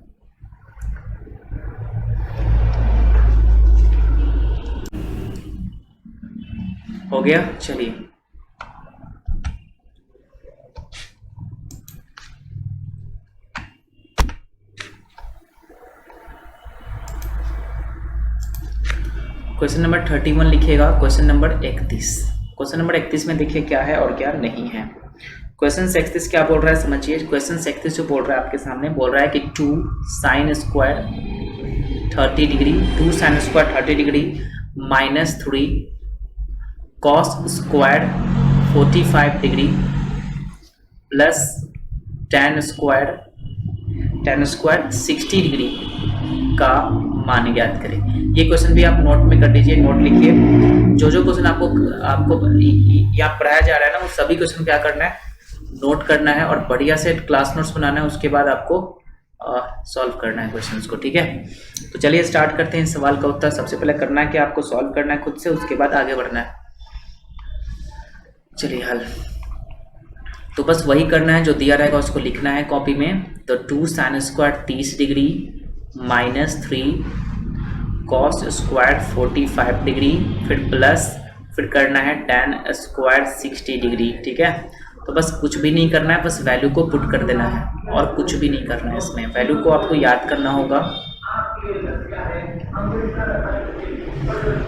हो गया। चलिए क्वेश्चन नंबर 31 लिखिएगा। क्वेश्चन नंबर 31, क्वेश्चन नंबर 31 में देखिए क्या है और क्या नहीं है। क्वेश्चन 31 क्या बोल रहा है समझिए। क्वेश्चन 31 जो बोल रहा है आपके सामने, बोल रहा है कि 2 sin square 30 degree, 2 sin square 30 degree -3 cos square 45 degree plus tan square 60 degree का मान ज्ञात करें। ये क्वेश्चन भी आप नोट में कर लीजिए, नोट लिखिए। जो क्वेश्चन आपको यहाँ पढ़ाया जा रहा है ना, वो सभी क्वेश्चन क्या करना है, नोट करना है और बढ़िया से क्लास नोट्स बनाना है। उसके बाद आपको सॉल्व करना है क्वेश्चंस को। ठीक है, तो चलिए स्टार्ट करते हैं सवाल का उत्तर। सबसे पहले करना है कि आपको सॉल्व करना है खुद से, उसके बाद आगे बढ़ना है। चलिए हल, तो बस वही करना है जो दिया रहेगा उसको लिखना है कॉपी में। तो 2 sin square 30 degree -3 cos square 45 degree, फिर करना है tan स्क्वायर 60 डिग्री। ठीक है, तो बस कुछ भी नहीं करना है, बस वैल्यू को पुट कर देना है और कुछ भी नहीं करना है। इसमें वैल्यू को आपको याद करना होगा।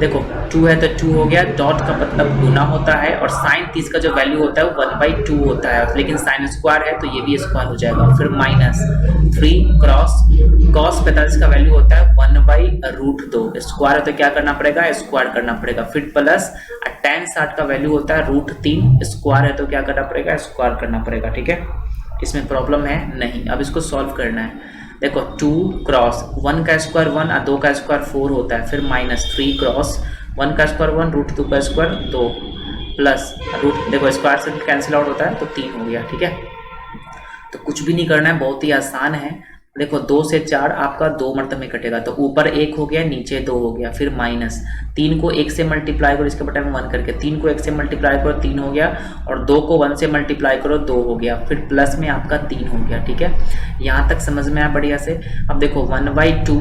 देखो 2 है तो 2 हो गया, डॉट का मतलब गुना होता है और sin 30 का जो वैल्यू होता है वो 1/2 होता है, लेकिन sin स्क्वायर है तो ये भी स्क्वायर हो जाएगा। फिर -3 cos 45 का वैल्यू होता है 1/√2, स्क्वायर है तो क्या करना पड़ेगा, स्क्वायर करना पड़ेगा। फिर प्लस tan 60 का वैल्यू होता है √3, स्क्वायर है तो क्या करना पड़ेगा, स्क्वायर करना पड़ेगा। ठीक है, इसमें प्रॉब्लम है नहीं। अब इसको सॉल्व करना है। देखो 2 क्रॉस 1 का स्क्वायर 1 और 2 का स्क्वायर 4 होता है, फिर -3 क्रॉस 1 का स्क्वायर 1, √2 का स्क्वायर 2 प्लस देखो स्क्वायर से कैंसिल आउट होता है तो 3 हो गया। ठीक है, तो कुछ भी नहीं करना है, बहुत ही आसान है। देखो 2 से 4 आपका 2 मरतबे में कटेगा, तो ऊपर 1 हो गया, नीचे 2 हो गया। फिर -3 को 1 से मल्टीप्लाई करो, इसके बटे में 1 करके 3 को 1 से मल्टीप्लाई करो 3 हो गया, और 2 को 1 से मल्टीप्लाई करो 2 हो गया। फिर प्लस में आपका 3 हो गया। ठीक है, यहाँ तक समझ में आया बढ़िया से। अब देखो 1/2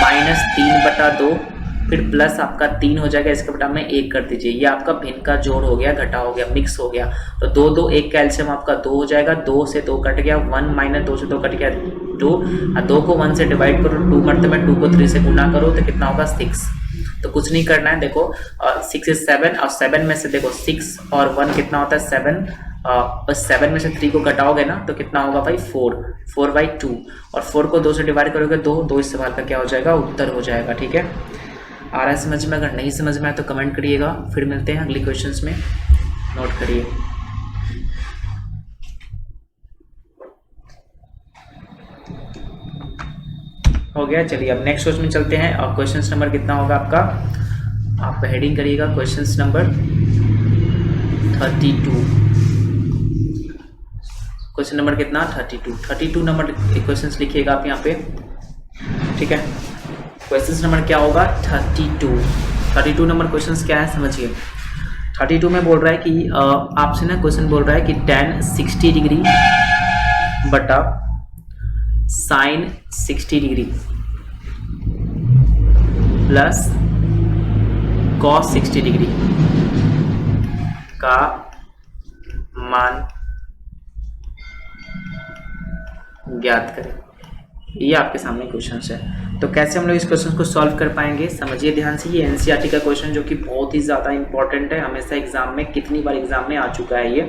-3/2, फिर प्लस आपका 3 हो जाएगा, इसके बटा में 1 कर दीजिए। ये आपका भिन्न का जोड़ हो गया, घटा हो गया, मिक्स हो गया। तो 2 2 1 कैल्शियम आपका 2 हो जाएगा, 2 से 2 कट गया, 1 - 2 से 2 कट गया 2, और 2 को 1 से डिवाइड करो 2 मरतबे, 2 को 3 से गुना करो तो कितना होगा 6। तो कुछ नहीं करना है। देखो 6 is 7 और 7 में से देखो 6 और 1 कितना होता है 7, बस 7 में से 3 को घटाओगे ना तो कितना होगा भाई 4/2, और 4 को 2 से डिवाइड करोगे 2 इस सवाल का क्या हो जाएगा, उत्तर हो जाएगा। ठीक है, आ रहा है समझ में? अगर नहीं समझ में आए तो कमेंट करिएगा। फिर मिलते हैं अगली क्वेश्चंस में, नोट करिए। हो गया, चलिए अब नेक्स्ट क्वेश्चन में चलते हैं। और क्वेश्चन नंबर कितना होगा आपका, आप हेडिंग करिएगा क्वेश्चन नंबर 32। क्वेश्चन नंबर कितना 32 नंबर क्वेश्चन लिखिएगा आप यहाँ पे। ठीक है, क्वेश्चन नंबर क्या होगा 32 नंबर क्वेश्चन क्या है समझिए। 32 में बोल रहा है कि आपसे ना क्वेश्चन बोल रहा है कि tan 60 डिग्री बटा sin 60 degree plus cos 60 degree का मान ज्ञात करें। ये आपके सामने क्वेश्चन है। तो कैसे हम लोग इस क्वेश्चन को सॉल्व कर पाएंगे, समझिए ध्यान से। ये एनसीईआरटी का क्वेश्चन जो कि बहुत ही ज़्यादा इंपॉर्टेंट है, हमेशा एग्जाम में कितनी बार एग्जाम में आ चुका है ये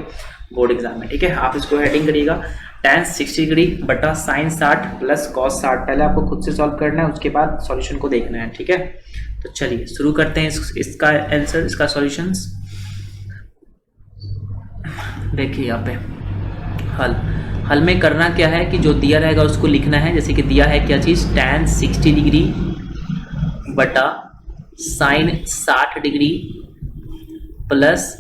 बोर्ड एग्जाम में। ठीक है, आप इसको हेडिंग करिएगा tan 60 डिग्री बटा sin 60 प्लस cos 60। पहले आपको खुद से सॉल्व करना है, उसके बाद सॉल्यूशन को देखना है। ठीक है, तो चलिए शुरू करते हैं इसका आंसर, इसका सॉल्यूशंस। देखिए यहाँ पे हल में करना क्या है कि जो दिया रहेगा उसको लिखना है। जैसे कि दिया है क्या चीज़, tan 60 डिग्री बटा sine 60 degree plus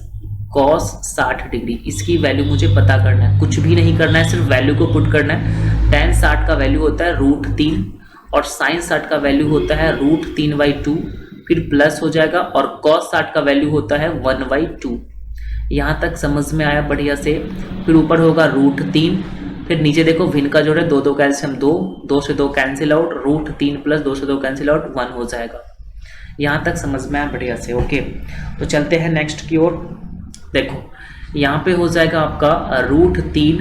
cos 60 degree. इसकी वैल्यू मुझे पता करना है, कुछ भी नहीं करना है, सिर्फ वैल्यू को पुट करना है। tan 60 का वैल्यू होता है √3 और साइन 60 का वैल्यू होता है √3/2, फिर प्लस हो जाएगा, और कॉस 60 का वैल्यू होता है 1/2। यहाँ तक समझ में आया बढ़िया से। फिर ऊपर होगा √3, फिर नीचे देखो भिन्न का जोड़ है, 2 2 कैल्शियम 2, 2 से 2 कैंसिल आउट, √3 प्लस 2 से 2 कैंसिल आउट 1 हो जाएगा। यहाँ तक समझ में आया बढ़िया से। ओके, तो चलते हैं नेक्स्ट की ओर। देखो यहाँ पे हो जाएगा आपका √3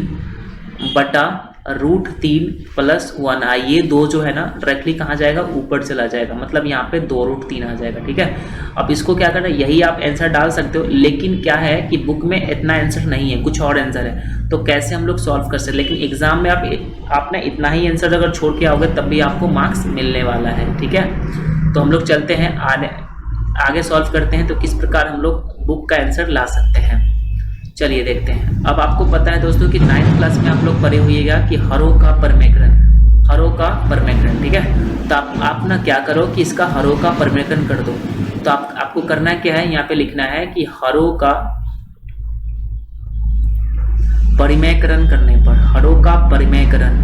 बटा √3 प्लस 1। ये 2 जो है ना डायरेक्टली कहाँ जाएगा, ऊपर चला जाएगा, मतलब यहाँ पे 2√3 आ जाएगा। ठीक है, अब इसको क्या करना है, यही आप आंसर डाल सकते हो, लेकिन क्या है कि बुक में इतना आंसर नहीं है, कुछ और आंसर है, तो कैसे हम लोग सॉल्व कर सकते। लेकिन एग्जाम में आपने इतना ही आंसर अगर छोड़ के आओगे तब भी आपको मार्क्स मिलने वाला है। ठीक है, तो हम लोग चलते हैं आगे सॉल्व करते हैं, तो किस प्रकार हम लोग बुक का आंसर ला सकते हैं। चलिए देखते हैं। अब आपको पता है दोस्तों कि 9th क्लास में आप लोग पढ़े होइएगा कि हरों का परमेकरण। ठीक है, तो आप ना क्या करो कि इसका हरों का परमेकरण कर दो। तो आपको करना क्या है, यहाँ पे लिखना है कि हरों का परिमेयकरण करने पर, हरों का परिमेयकरण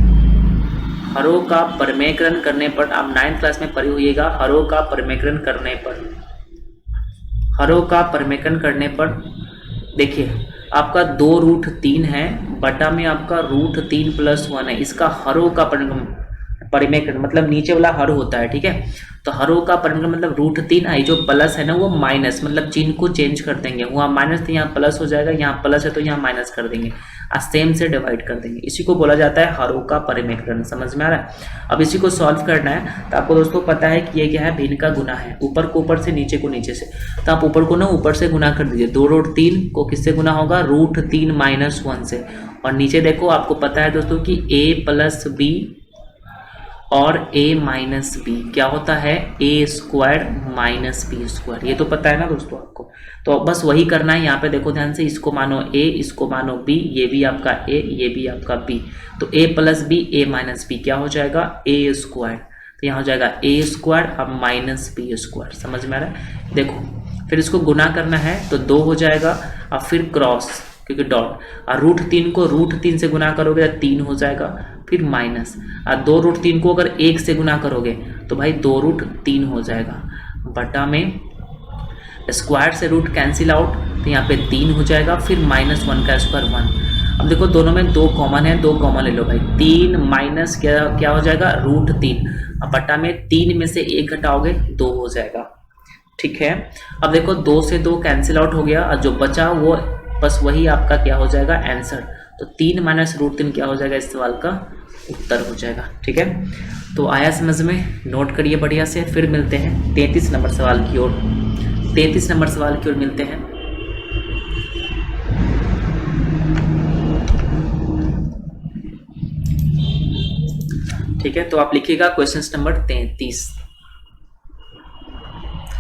करने पर, आप 9th क्लास में पढ़े होइएगा, हरों का परिमेयकरण करने पर देखिए आपका 2√3 है, बटा में आपका √3 प्लस 1 है। इसका हरों का परिमेयकरण मतलब नीचे वाला हर होता है। ठीक है, तो हरों का परिमेयकरण मतलब √3 आई, जो प्लस है ना वो माइनस, मतलब चिन्ह को चेंज कर देंगे, वहाँ माइनस तो यहाँ प्लस हो जाएगा, यहाँ प्लस है तो यहाँ माइनस कर देंगे, सेम से डिवाइड कर देंगे। इसी को बोला जाता है हरों का परिमेयकरण। समझ में आ रहा है। अब इसी को सॉल्व करना है, तो आपको दोस्तों पता है कि ये क्या है, भिन्न का गुना है, ऊपर को ऊपर से, नीचे को नीचे से, तो आप ऊपर को ना ऊपर से गुना कर दीजिए। 2√3 को किससे गुना होगा, √3 - 1 से, और नीचे देखो आपको पता है दोस्तों कि a + b और a - b क्या होता है, a² - b²। ये तो पता है ना दोस्तों आपको, तो बस वही करना है। यहाँ पे देखो ध्यान से, इसको मानो a, इसको मानो b, ये भी आपका a, ये भी आपका b, तो a + b a - b क्या हो जाएगा, a²। तो यहाँ हो जाएगा a² अब -b²। समझ में आ रहा है। देखो फिर इसको गुना करना है तो 2 हो जाएगा, अब फिर क्रॉस क्योंकि डॉट, और √3 को √3 से गुना करोगे तो 3 हो जाएगा, फिर माइनस, और 2√3 को अगर 1 से गुना करोगे तो भाई 2√3 हो जाएगा, बटा में स्क्वायर से रूट कैंसिल आउट, तो यहाँ पे 3 हो जाएगा, फिर -1 का स्क्वायर 1। अब देखो दोनों में 2 कॉमन है, 2 कॉमन ले लो भाई, 3 माइनस क्या हो जाएगा, √3, अब बटा में 3 में से 1 घटाओगे 2 हो जाएगा। ठीक है, अब देखो 2 से 2 कैंसिल आउट हो गया, और जो बचा वो बस वही आपका क्या हो जाएगा, आंसर। तो 3 - √3 क्या हो जाएगा, इस सवाल का उत्तर हो जाएगा। ठीक है, तो आया समझ में, नोट करिए बढ़िया से। फिर मिलते हैं 33 नंबर सवाल की ओर। 33 नंबर सवाल की ओर मिलते हैं। ठीक है, तो आप लिखिएगा क्वेश्चन नंबर 33।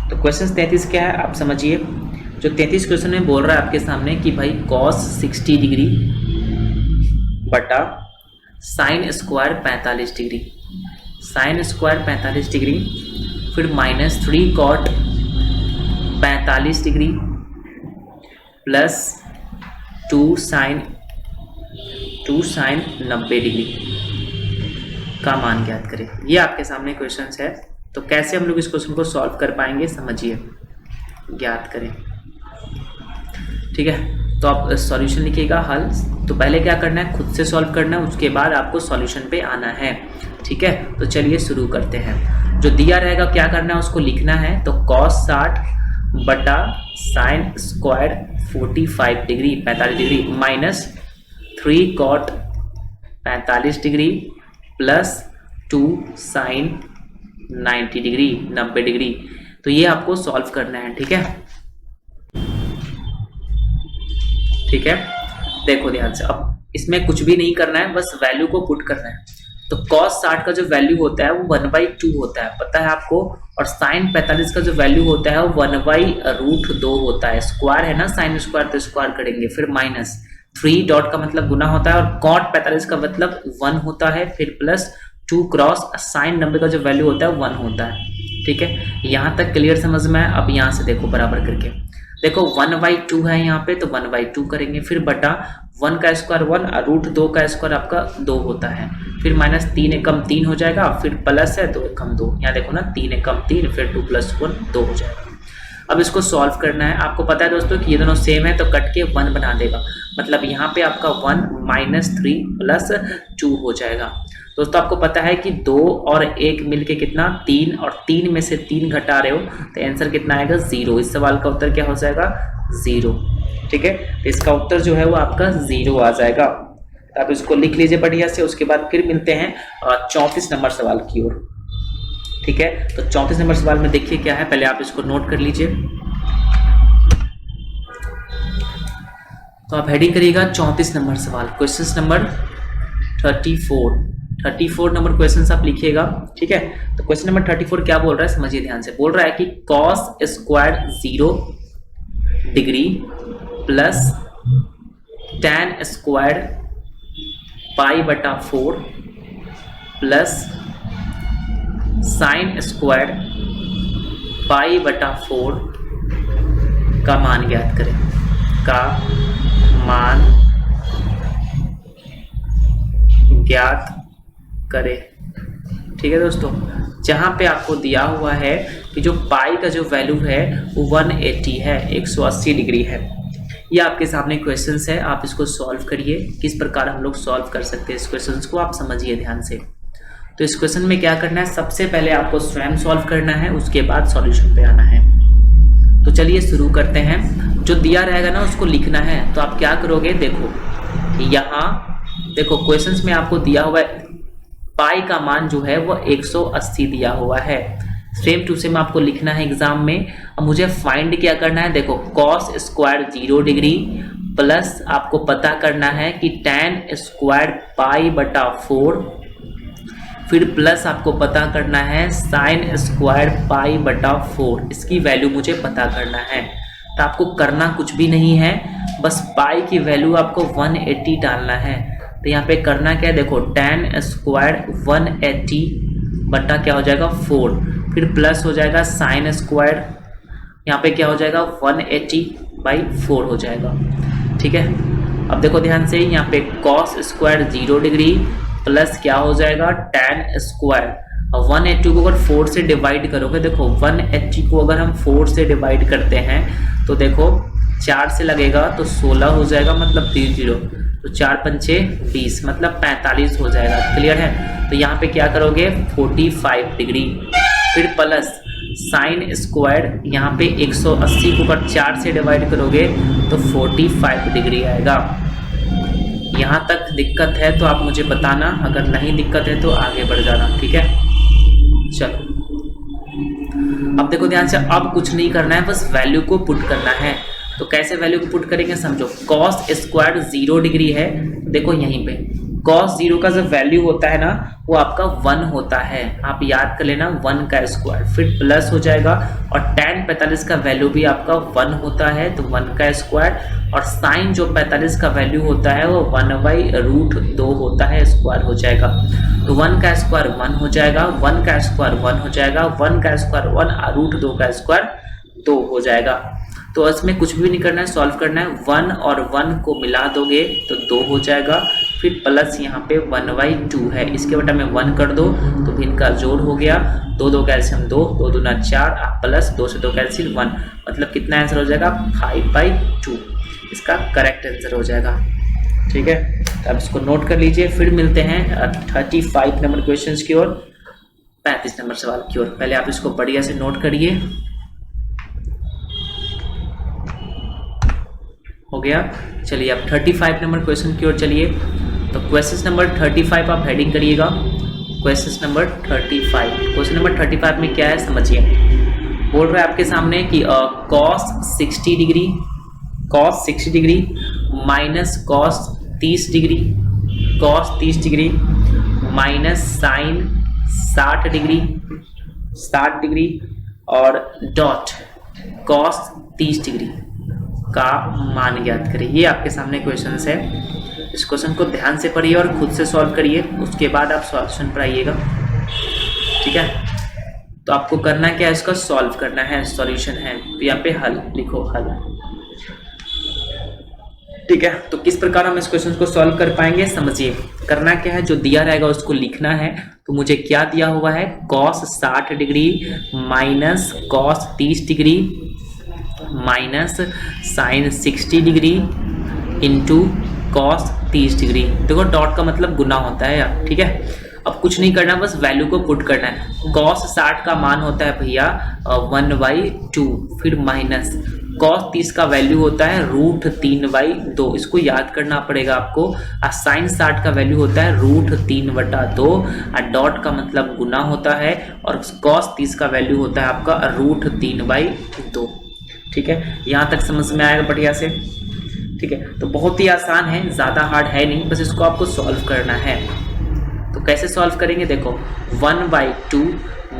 तो क्वेश्चन 33 क्या है आप समझिए। जो 33 क्वेश्चन में बोल रहा है आपके सामने कि भाई cos 60 डिग्री बटा sine square 45 degree, sine square 45 degree, फिर -3 cot 45 degree plus 2 sine 90 degree का मान ज्ञात करें। ये आपके सामने क्वेश्चन है, तो कैसे हम लोग इस क्वेश्चन को सॉल्व कर पाएंगे समझिए, ज्ञात करें। ठीक है, तो आप सॉल्यूशन लिखिएगा हल। तो पहले क्या करना है, खुद से सॉल्व करना है, उसके बाद आपको सॉल्यूशन पे आना है। ठीक है, तो चलिए शुरू करते हैं। जो दिया रहेगा क्या करना है, उसको लिखना है। तो cos 60 बटा sine square 45 degree 45 degree -3 cot 45 degree plus 2 sine 90 degree 90 degree. तो ये आपको सॉल्व करना है। ठीक है, ठीक है, देखो ध्यान से, अब इसमें कुछ भी नहीं करना है, बस वैल्यू को पुट करना है। तो cos 60 का जो वैल्यू होता है वो 1/2 होता है, पता है आपको, और साइन 45 का जो वैल्यू होता है वो 1/√2 होता है। स्क्वायर है ना, साइन स्क्वायर तो स्क्वायर करेंगे, फिर -3 डॉट का मतलब गुना होता है, और cot 45 का मतलब 1 होता है, फिर प्लस 2 क्रॉस साइन 90 का जो वैल्यू होता है 1 होता है। ठीक है, यहाँ तक क्लियर समझ में आया। अब यहाँ से देखो बराबर करके देखो 1/2 है यहाँ पे, तो 1/2 करेंगे, फिर बटा 1 का स्क्वायर 1, रूट 2 का स्क्वायर आपका 2 होता है, फिर माइनस 3 एकम 3 हो जाएगा, फिर प्लस है 2 एकम 2, यहाँ देखो ना 3 एकम 3, फिर 2 + 1 2 हो जाएगा। अब इसको सॉल्व करना है। आपको पता है दोस्तों कि ये दोनों सेम है, तो कट के 1 बना देगा, मतलब यहाँ पे आपका 1 - 3 + 2 हो जाएगा। दोस्तों आपको पता है कि 2 और 1 मिलके कितना 3, और 3 में से 3 घटा रहे हो तो आंसर कितना आएगा 0। इस सवाल का उत्तर क्या हो जाएगा 0। ठीक है, तो इसका उत्तर जो है वो आपका 0 आ जाएगा। तो आप इसको लिख लीजिए बढ़िया से। उसके बाद फिर मिलते हैं 34 नंबर सवाल की ओर। ठीक है, तो 34 नंबर सवाल में देखिए क्या है, पहले आप इसको नोट कर लीजिए। तो आप हेडिंग करिएगा 34 नंबर सवाल, क्वेश्चन नंबर 34 नंबर क्वेश्चन आप लिखिएगा। ठीक है, तो क्वेश्चन नंबर 34 क्या बोल रहा है समझिए ध्यान से। बोल रहा है कि cos square 0 degree plus tan square π/4 plus sine square π/4 का मान ज्ञात करें, का मान ज्ञात करें। ठीक है दोस्तों, जहां पे आपको दिया हुआ है कि जो पाई का जो वैल्यू है वो 180 है, 180 डिग्री है। ये आपके सामने क्वेश्चंस है, आप इसको सॉल्व करिए। किस प्रकार हम लोग सॉल्व कर सकते हैं इस क्वेश्चंस को, आप समझिए ध्यान से। तो इस क्वेश्चन में क्या करना है, सबसे पहले आपको स्वयं सॉल्व करना है, उसके बाद सॉल्यूशन पे आना है। तो चलिए शुरू करते हैं। जो दिया रहेगा ना उसको लिखना है। तो आप क्या करोगे, देखो यहाँ देखो क्वेश्चंस में आपको दिया हुआ है पाई का मान जो है वो 180 दिया हुआ है। सेम टू सेम आपको लिखना है एग्जाम में। अब मुझे फाइंड क्या करना है, देखो cos स्क्वायर 0 डिग्री प्लस आपको पता करना है कि tan स्क्वायर π/4, फिर प्लस आपको पता करना है साइन स्क्वायर π/4। इसकी वैल्यू मुझे पता करना है। तो आपको करना कुछ भी नहीं है, बस पाई की वैल्यू आपको 180 डालना है। तो यहाँ पे करना क्या है, देखो tan स्क्वायर 180 बटा क्या हो जाएगा 4, फिर प्लस हो जाएगा साइन स्क्वायर, यहाँ पे क्या हो जाएगा 180/4 हो जाएगा। ठीक है, अब देखो ध्यान से, यहाँ पे cos स्क्वायर 0 डिग्री प्लस क्या हो जाएगा tan स्क्वायर। अब 180 को अगर 4 से डिवाइड करोगे, देखो 180 को अगर हम 4 से डिवाइड करते हैं तो देखो 4 से लगेगा तो 16 हो जाएगा, मतलब 30, तो 4 पंचे 20, मतलब 45 हो जाएगा। क्लियर है, तो यहाँ पे क्या करोगे 45 डिग्री, फिर प्लस साइन स्क्वायर, यहाँ पे 180 को अगर 4 से डिवाइड करोगे तो 45 डिग्री आएगा। यहाँ तक दिक्कत है तो आप मुझे बताना, अगर नहीं दिक्कत है तो आगे बढ़ जाना। ठीक है, चलो अब देखो ध्यान से, अब कुछ नहीं करना है, बस वैल्यू को पुट करना है। तो कैसे वैल्यू को पुट करेंगे समझो। cos स्क्वायर 0 डिग्री है, देखो यहीं पे cos 0 का जो वैल्यू होता है ना वो आपका 1 होता है, आप याद कर लेना 1 का स्क्वायर, फिर प्लस हो जाएगा, और tan 45 का वैल्यू भी आपका 1 होता है, तो 1 का स्क्वायर, और साइन जो 45 का वैल्यू होता है वो 1/√2 होता है, स्क्वायर हो जाएगा। तो 1 का स्क्वायर 1 हो जाएगा, 1 का स्क्वायर 1 हो जाएगा, 1 का स्क्वायर 1, √2 का स्क्वायर 2 हो जाएगा। तो इसमें कुछ भी नहीं करना है, सॉल्व करना है। 1 और 1 को मिला दोगे तो 2 हो जाएगा, फिर प्लस यहाँ पे 1/2 है, इसके बटा में 1 कर दो तो भी इनका जोड़ हो गया, 2 कैल्शियम 2, 2 दूना 4, प्लस 2 से 2 कैल्शियम 1, मतलब कितना आंसर हो जाएगा 5/2, इसका करेक्ट आंसर हो जाएगा। ठीक है, तो अब इसको नोट कर लीजिए। फिर मिलते हैं 35 नंबर क्वेश्चन की ओर, 35 नंबर सवाल की ओर। पहले आप इसको बढ़िया से नोट करिए। हो गया, चलिए अब 35 नंबर क्वेश्चन की ओर चलिए। तो क्वेश्चन नंबर 35 आप हेडिंग करिएगा, क्वेश्चन नंबर 35। क्वेश्चन नंबर 35 में क्या है समझिए। बोल रहा है आपके सामने कि cos 60 degree minus cos 30 degree, cos 30 degree minus sine 60 degree और डॉट cos 30 डिग्री का मान ज्ञात करिए। ये आपके सामने क्वेश्चंस है। इस क्वेश्चन को ध्यान से पढ़िए और खुद से सॉल्व करिए, उसके बाद आप सॉल्यूशन पर आइएगा। ठीक है, तो आपको करना क्या है, इसका सॉल्व करना है, सॉल्यूशन है, तो यहाँ पे हल लिखो, हल। ठीक है, तो किस प्रकार हम इस क्वेश्चन को सॉल्व कर पाएंगे, समझिए। करना क्या है, जो दिया रहेगा उसको लिखना है। तो मुझे क्या दिया हुआ है, cos 60 degree minus cos 30 degree minus sin 60 degree into cos 30 degree. देखो डॉट का मतलब गुना होता है यार, ठीक है। अब कुछ नहीं करना, बस वैल्यू को पुट करना है। cos 60 का मान होता है भैया 1/2, फिर माइनस cos 30 का वैल्यू होता है √3/2, इसको याद करना पड़ेगा आपको। और sin 60 का वैल्यू होता है √3/2, और डॉट का मतलब गुना होता है, और cos 30 का वैल्यू होता है आपका √3/2। ठीक है, यहाँ तक समझ में आएगा बढ़िया से। ठीक है, तो बहुत ही आसान है, ज़्यादा हार्ड है नहीं, बस इसको आपको सॉल्व करना है। तो कैसे सॉल्व करेंगे, देखो 1/2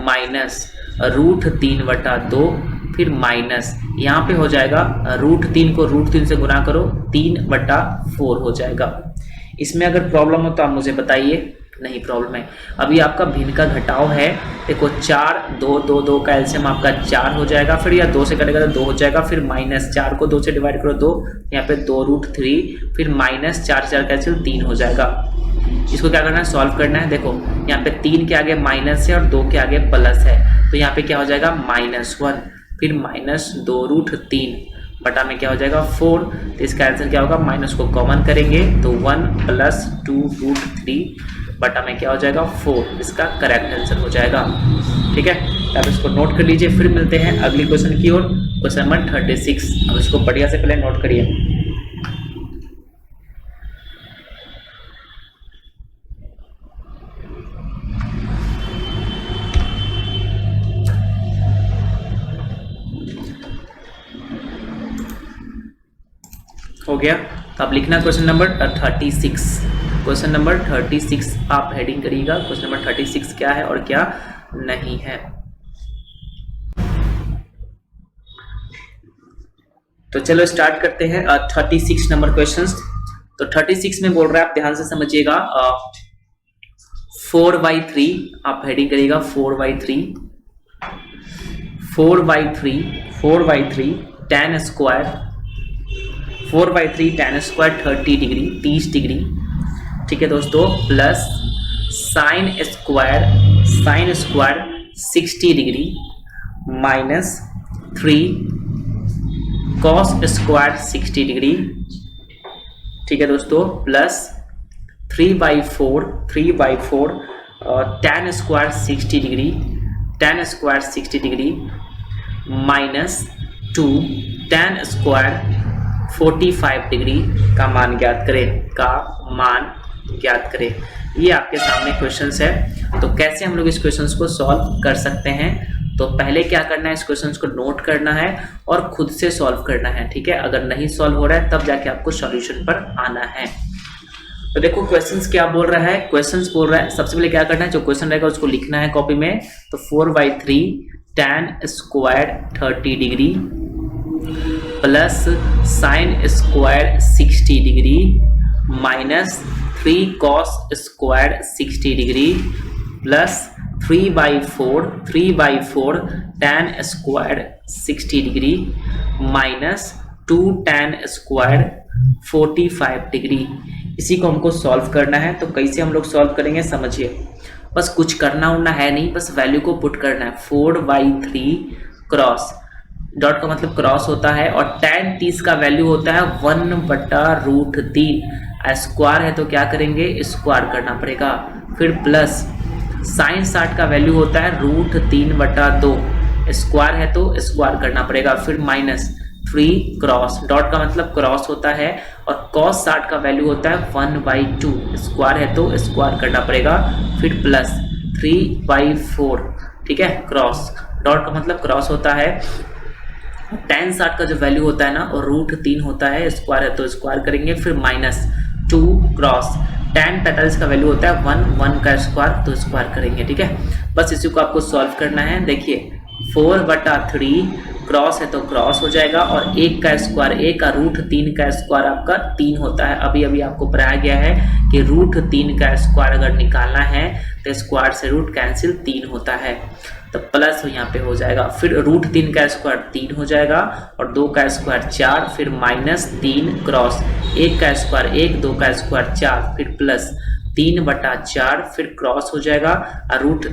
माइनस √3/2, फिर माइनस यहाँ पे हो जाएगा √3 को √3 से गुना करो, 3/4 हो जाएगा। इसमें अगर प्रॉब्लम हो तो आप मुझे बताइए, नहीं प्रॉब्लम है। अभी आपका भिन्न का घटाव है, देखो 4 2 2 2 का एलसीएम आपका 4 हो जाएगा, फिर या 2 से कटेगा तो 2 हो जाएगा, फिर माइनस 4 को 2 से डिवाइड करो 2, यहाँ पे 2√3, फिर माइनस 4 4 का एलसीएम 3 हो जाएगा। इसको क्या करना है, सॉल्व करना है। देखो यहाँ पे 3 के आगे माइनस है और 2 के आगे प्लस है, तो यहाँ पे क्या हो जाएगा -1, फिर -2√3 बटा में क्या हो जाएगा 4, तो इसका आंसर क्या होगा, माइनस को कॉमन करेंगे तो 1 + 2√3 बटा में क्या हो जाएगा 4, इसका करेक्ट आंसर हो जाएगा। ठीक है, अब इसको नोट कर लीजिए, फिर मिलते हैं अगली क्वेश्चन की ओर, क्वेश्चन नंबर 36। अब इसको बढ़िया से पहले नोट करिए। हो गया, तो अब लिखना क्वेश्चन नंबर 36। क्वेश्चन नंबर 36 आप हेडिंग करिएगा, क्वेश्चन नंबर 36 क्या है और क्या नहीं है। तो चलो स्टार्ट करते हैं 36 नंबर क्वेश्चंस। तो 36 में बोल रहा है, आप ध्यान से समझिएगा, 4/3 आप हेडिंग करिएगा, 4/3 tan square 4/3 tan square 30 degree 30 degree. ठीक है दोस्तों, plus sine square 60 degree minus 3 cos square 60 degree. ठीक है दोस्तों, plus 3/4 tan square 60 degree minus 2 tan square 45 degree का मान ज्ञात करें। ये आपके सामने क्वेश्चंस है। तो कैसे हम लोग इस क्वेश्चंस को सॉल्व कर सकते हैं, तो पहले क्या करना है, इस क्वेश्चंस को नोट करना है और खुद से सॉल्व करना है। ठीक है, अगर नहीं सॉल्व हो रहा है तब जाके आपको सॉल्यूशन पर आना है। तो देखो क्वेश्चंस क्या बोल रहा है, क्वेश्चंस बोल रहा है सबसे पहले क्या करना है, जो क्वेश्चन रहेगा उसको लिखना है कॉपी में। तो 4/3 tan square 30 degree plus sine square 60 degree minus 3 cos square 60 degree plus 3/4 tan square 60 degree minus 2 tan square 45 degree. इसी को हमको सॉल्व करना है। तो कैसे हम लोग सॉल्व करेंगे, समझिए, बस कुछ करना उड़ना है नहीं, बस वैल्यू को पुट करना है। 4/3 क्रॉस, डॉट का मतलब क्रॉस होता है, और tan 30 का वैल्यू होता है 1/√3, स्क्वायर है तो क्या करेंगे, स्क्वायर करना पड़ेगा। फिर प्लस साइन 60 का वैल्यू होता है √3/2, स्क्वायर है तो स्क्वायर करना पड़ेगा। फिर माइनस 3 क्रॉस, डॉट का मतलब क्रॉस होता है, और cos 60 का वैल्यू होता है 1/2, स्क्वायर है तो स्क्वायर करना पड़ेगा। फिर प्लस 3/4, ठीक है, क्रॉस, डॉट का मतलब क्रॉस होता है। tan 60 का जो वैल्यू होता है ना वो √3 होता है, स्क्वायर है तो स्क्वायर करेंगे। फिर माइनस 2 क्रॉस tan 45 का वैल्यू होता है 1 का स्क्वायर तो स्क्वायर करेंगे। ठीक है, बस इसी को आपको सॉल्व करना है। देखिए 4/3 क्रॉस है तो क्रॉस हो जाएगा, और 1 का स्क्वायर 1 का रूट 3 का स्क्वायर आपका 3 होता है। अभी अभी आपको पढ़ाया गया है कि रूट 3 का स्क्वायर अगर निकालना है तो स्क्वायर से रूट कैंसिल 3 होता है, तो प्लस यहाँ पे हो जाएगा, फिर रूट 3 का स्क्वायर 3 हो जाएगा, और 2 का स्क्वायर 4, फिर माइनस 3 क्रॉस 1 का स्क्वायर 1, 2 का स्क्वायर 4, फिर प्लस 3/4, फिर क्रॉस हो जाएगा, और रूट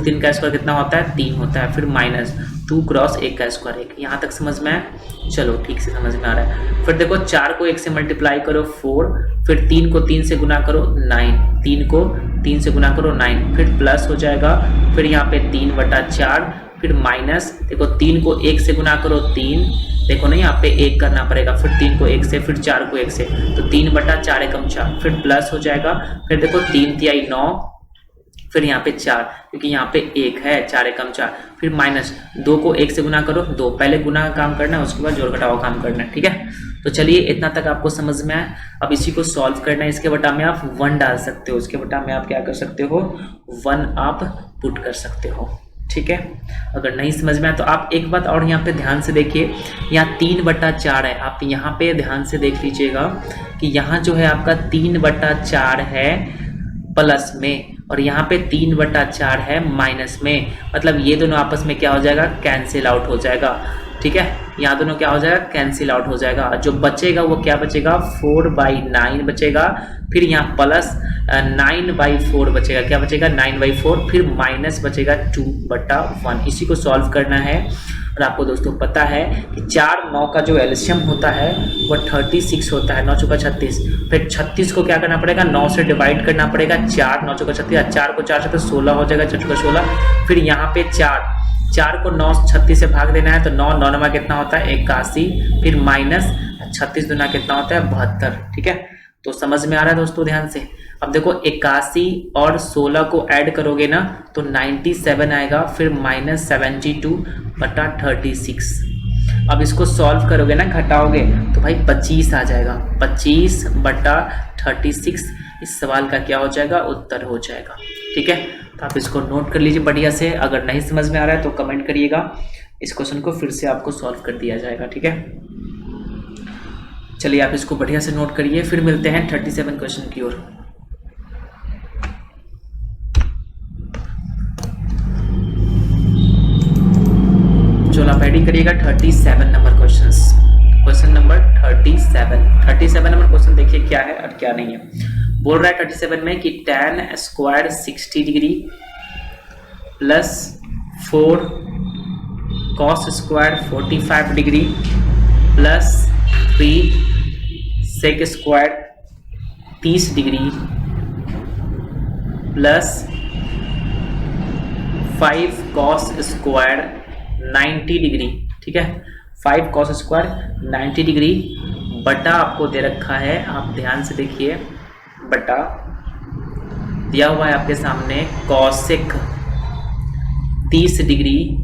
3 का स्क्वायर कितना होता है 3 होता है, फिर माइनस 2 क्रॉस 1 का स्क्वायर 1। यहाँ तक समझ में आया? चलो ठीक से समझ में आ रहा है। फिर देखो 4 को 1 से मल्टीप्लाई करो 4, फिर 3 को 3 से गुना करो 9, 3 को 3 से गुना करो 9, फिर प्लस हो जाएगा, फिर यहाँ पे 3/4, फिर माइनस, देखो 3 को 1 से गुना करो 3, देखो ना यहाँ पे 1 करना पड़ेगा, फिर 3 को 1 से, फिर 4 को 1 से, तो 3/4 एकम 4, फिर प्लस हो जाएगा, फिर देखो 3 तिहाई 9, फिर यहाँ पे 4, क्योंकि यहाँ पे 1 है, 4 एकम 4, फिर माइनस 2 को 1 से गुना करो 2, पहले गुना का काम करना है, उसके बाद जोड़ घटाव काम करना है, ठीक है। तो चलिए इतना तक आपको समझ में आया। अब इसी को सॉल्व करना है। इसके बटा में आप 1 डाल सकते हो, उसके बटा में आप क्या कर सकते हो 1 आप पुट कर सकते हो, ठीक है। अगर नहीं समझ में आया तो आप एक बात और यहाँ पे ध्यान से देखिए, यहाँ 3/4 है, आप यहाँ पे ध्यान से देख लीजिएगा कि यहाँ जो है आपका 3/4 है प्लस में, और यहाँ पे 3/4 है माइनस में, मतलब ये दोनों आपस में क्या हो जाएगा कैंसिल आउट हो जाएगा, ठीक है। यहाँ दोनों क्या हो जाएगा कैंसिल आउट हो जाएगा, जो बचेगा वो क्या बचेगा 4/9 बचेगा, फिर यहाँ प्लस 9/4 बचेगा, क्या बचेगा 9/4, फिर माइनस बचेगा 2/1। इसी को सॉल्व करना है। और आपको दोस्तों पता है कि 4 9 का जो एलसीएम होता है वो 36 होता है, 9 चौका 36, फिर 36 को क्या करना पड़ेगा 9 से डिवाइड करना पड़ेगा, 4 9 चौका 36, 4 को 4 से तो 16 हो जाएगा, 4 चौका 16, फिर यहाँ पे 4 को 9 36 से भाग देना है, तो 9 9 नमा कितना होता है 81, फिर माइनस 36 दुना कितना होता है 72, ठीक है। तो समझ में आ रहा है दोस्तों ध्यान से। अब देखो 81 और 16 को ऐड करोगे ना तो 97 आएगा, फिर माइनस 72/36। अब इसको सॉल्व करोगे ना घटाओगे तो भाई 25 आ जाएगा, 25/36 इस सवाल का क्या हो जाएगा उत्तर हो जाएगा, ठीक है। तो आप इसको नोट कर लीजिए बढ़िया से। अगर नहीं समझ में आ रहा है तो कमेंट करिएगा, इस क्वेश्चन को फिर से आपको सॉल्व कर दिया जाएगा, ठीक है। चलिए आप इसको बढ़िया से नोट करिए, फिर मिलते हैं 37 क्वेश्चन की ओर। चलो आप रेडी करिएगा 37 number question number 37 number question देखिए क्या है और क्या नहीं है। बोल रहा है 37 में कि tan square 60 degree plus 4 cos square 45 degree plus 3 sec square 30 degree plus 5 cos square 90 degree, ठीक है। 5 cos स्क्वायर 90 डिग्री बटा आपको दे रखा है, आप ध्यान से देखिए, बटा दिया हुआ है आपके सामने cosec 30 degree